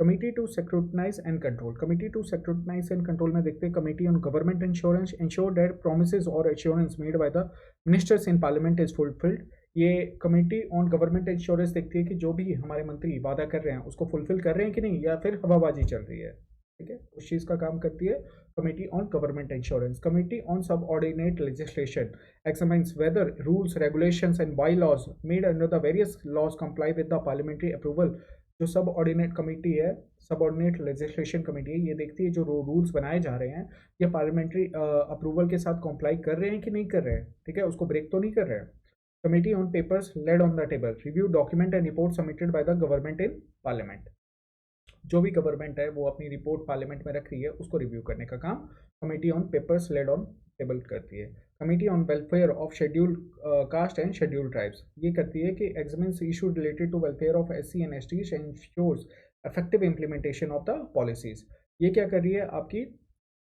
Committee to scrutinise and control. Committee to scrutinise and control में देखते हैं committee on government insurance, ensure that promises और assurance made by the ministers in parliament is fulfilled. ये committee on government insurance देखती है कि जो भी हमारे मंत्री वादा कर रहे हैं उसको फुलफिल कर रहे हैं कि नहीं, या फिर हवाबाजी चल रही है, ठीक है, उस चीज़ का काम करती है committee on government insurance. Committee on subordinate legislation examines whether rules, regulations and bylaws made under the various laws comply with the parliamentary approval। जो सब ऑर्डिनेट कमेटी है, सब ऑर्डिनेट लेजिस्लेशन कमेटी है, ये देखती है जो रूल्स बनाए जा रहे हैं ये पार्लियामेंट्री अप्रूवल के साथ कॉम्प्लाई कर रहे हैं कि नहीं कर रहे हैं, ठीक है, उसको ब्रेक तो नहीं कर रहे हैं। Committee on papers laid on the table, review document and report submitted by the government in parliament. जो भी गवर्नमेंट है वो अपनी रिपोर्ट पार्लियामेंट में रख रही है, उसको रिव्यू करने का काम committee on papers laid on table करती है। Committee on welfare of schedule caste and schedule tribes, ये करती है कि examines issue related to welfare of SC and STs and ensures effective implementation of the policies. ये क्या कर रही है, आपकी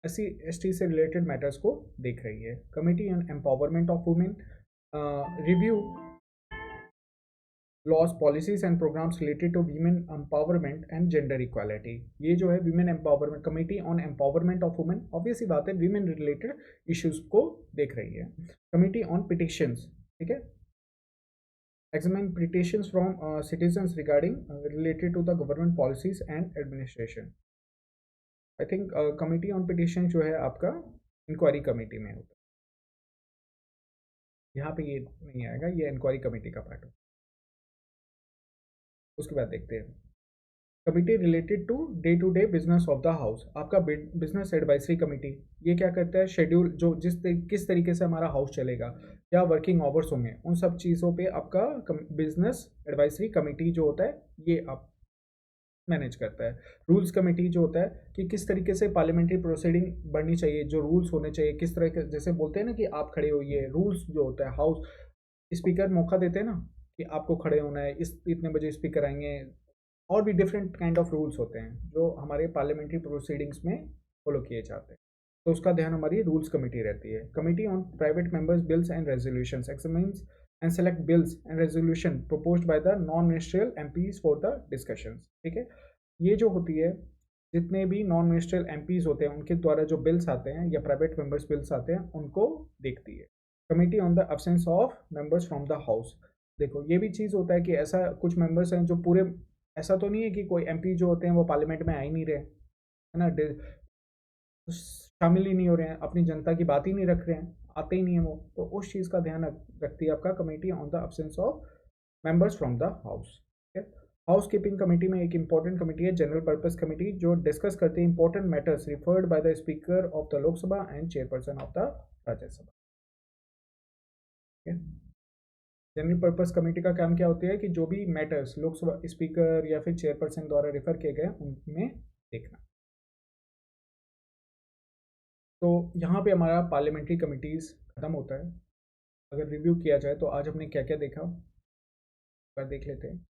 एससी एसटी से रिलेटेड मैटर्स को देख रही है। Committee on empowerment of women, review laws, policies and programs related to women empowerment and gender equality. ये जो है women empowerment, committee on empowerment of women, obvious सी बात है वीमेन रिलेटेड इश्यूज को देख रही है। कमेटी ऑन पिटिशंस, ठीक है, examine petitions from citizens regarding related to the government policies and administration। I think committee on petition जो है आपका इंक्वायरी कमेटी में होता है, यहाँ पे ये नहीं आएगा, ये इंक्वायरी कमेटी का पार्ट है। उसके बाद देखते हैं committee related to day business of the house. आपका बिजनेस एडवाइजरी कमेटी, ये क्या करता है, शेड्यूल जो किस तरीके से हमारा हाउस चलेगा, क्या वर्किंग आवर्स होंगे, उन सब चीज़ों पे आपका बिजनेस एडवाइजरी कमेटी जो होता है ये आप मैनेज करता है। रूल्स कमेटी जो होता है कि किस तरीके से पार्लियामेंट्री प्रोसीडिंग बढ़नी चाहिए, जो रूल्स होने चाहिए, किस तरह के, जैसे बोलते हैं ना कि आप खड़े होइए, रूल्स जो होता है हाउस स्पीकर मौका देते हैं ना कि आपको खड़े होना है, इस इतने बजे स्पीकर आएंगे, और भी डिफरेंट काइंड ऑफ रूल्स होते हैं जो हमारे पार्लियामेंट्री प्रोसीडिंग्स में फॉलो किए जाते हैं। तो उसका ध्यान हमारी रूल्स कमेटी रहती है। Committee on private members bills and resolutions examines and select bills and resolution proposed by the non ministerial MPs for the discussions. ठीक है, ये जो होती है, जितने भी नॉन मिनिस्ट्रियल एमपीज होते हैं उनके द्वारा जो बिल्स आते हैं या प्राइवेट मेंबर्स बिल्स आते हैं उनको देखती है। Committee on the absence of members from the house. देखो ये भी चीज़ होता है कि ऐसा कुछ मेंबर्स हैं जो पूरे, ऐसा तो नहीं है कि कोई एमपी जो होते हैं वो पार्लियामेंट में आ ही नहीं रहे, है ना, शामिल ही नहीं हो रहे हैं, अपनी जनता की बात ही नहीं रख रहे हैं, आते ही नहीं है वो, तो उस चीज़ का ध्यान रखती है आपका committee on the absence of members from the house. House keeping committee में एक इंपॉर्टेंट कमेटी है जनरल पर्पस कमेटी, जो डिस्कस करती है important matters referred bye the speaker of the Lok Sabha and chairperson of the Rajya Sabha. General purpose committee का काम क्या होता है कि जो भी मैटर्स लोकसभा स्पीकर या फिर चेयरपर्सन द्वारा रेफर किए गए उनमें देखना। तो यहाँ पे हमारा पार्लियामेंट्री कमिटीज़ खत्म होता है। अगर रिव्यू किया जाए तो आज हमने क्या क्या देखा, एक बार देख लेते हैं।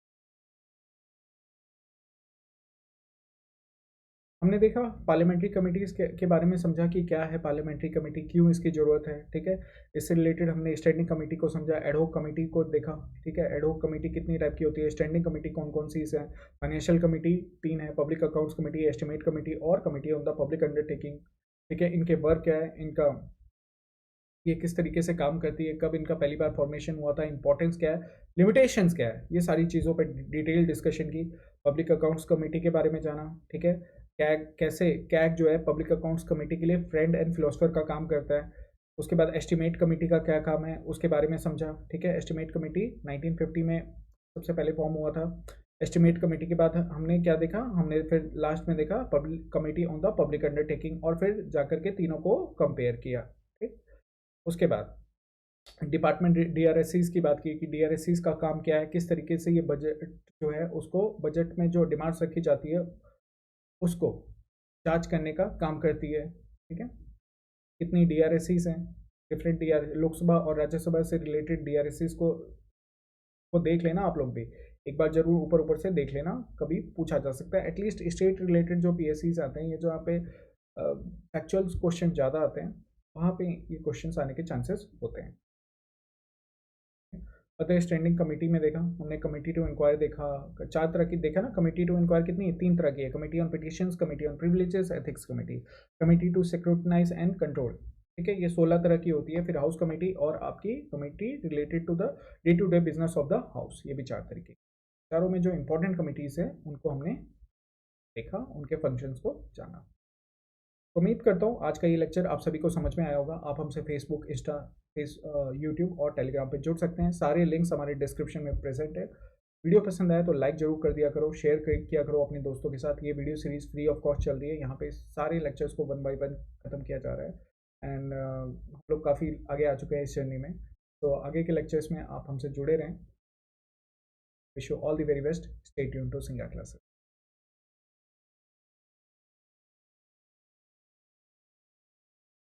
हमने देखा पार्लियामेंट्री कमिटीज़ के बारे में, समझा कि क्या है पार्लियामेंट्री कमेटी, क्यों इसकी ज़रूरत है। ठीक है, इससे रिलेटेड हमने स्टैंडिंग कमेटी को समझा, एडहोक कमेटी को देखा। ठीक है, एडहोक कमेटी कितनी टाइप की होती है, स्टैंडिंग कमेटी कौन कौन सी है, फाइनेंशियल कमेटी 3 है, public accounts committee, estimate committee और committee on the public undertaking. ठीक है, इनके वर्क क्या है, इनका ये किस तरीके से काम करती है, कब इनका पहली बार फॉर्मेशन हुआ था, इंपॉर्टेंस क्या है, लिमिटेशंस क्या है, ये सारी चीज़ों पर डिटेल डिस्कशन की। पब्लिक अकाउंट्स कमेटी के बारे में जाना। ठीक है, कैग कैसे, कैग जो है पब्लिक अकाउंट्स कमेटी के लिए फ्रेंड एंड फिलोसफर का काम करता है। उसके बाद एस्टिमेट कमेटी का क्या काम है उसके बारे में समझा। ठीक है, एस्टिमेट कमेटी 1950 में सबसे पहले फॉर्म हुआ था। एस्टिमेट कमेटी के बाद हमने क्या देखा, हमने फिर लास्ट में देखा public committee on the public undertaking, और फिर जाकर के तीनों को कंपेयर किया। ठीक, उसके बाद डिपार्टमेंट डीआरएससीज की बात की कि डीआरएससीज का काम क्या है, किस तरीके से ये बजट जो है उसको, बजट में जो डिमांड्स रखी जाती है उसको जांच करने का काम करती है। ठीक है, कितनी डीआरएससीज हैं, डिफरेंट डीआर लोकसभा और राज्यसभा से रिलेटेड डीआरएससीज को देख लेना आप लोग भी एक बार जरूर, ऊपर ऊपर से देख लेना, कभी पूछा जा सकता है। एटलीस्ट स्टेट रिलेटेड जो पीएससीज आते हैं, ये जो यहाँ पे एक्चुअल क्वेश्चन ज़्यादा आते हैं, वहाँ पे ये क्वेश्चन आने के चांसेस होते हैं। अतः स्टैंडिंग कमेटी में देखा हमने, कमेटी टू इंक्वायर देखा, 4 तरह की देखा ना। कमेटी टू इंक्वायर कितनी, 3 तरह की है, committee on petitions, committee on privileges, ethics committee, committee to scrutinise and control. ठीक है, ये 16 तरह की होती है। फिर हाउस कमेटी और आपकी committee related to the day to day business of the house, ये भी 4 तरीके। चारों में जो इंपॉर्टेंट कमिटीज़ है उनको हमने देखा, उनके फंक्शंस को जाना। तो उम्मीद करता हूँ आज का ये लेक्चर आप सभी को समझ में आया होगा। आप हमसे फेसबुक, इंस्टा, यूट्यूब और टेलीग्राम पे जुड़ सकते हैं। सारे लिंक्स हमारे डिस्क्रिप्शन में प्रेजेंट है। वीडियो पसंद आया तो लाइक जरूर कर दिया करो, शेयर किया करो अपने दोस्तों के साथ। ये video series free of cost चल रही है, यहाँ पे सारे लेक्चर्स को 1 बाय 1 खत्म किया जा रहा है। एंड हम लोग काफ़ी आगे आ चुके हैं इस जर्नी में, तो आगे के लेक्चर्स में आप हमसे जुड़े रहें। Wish you all the very best, stay tuned to सिंगा क्लासेस।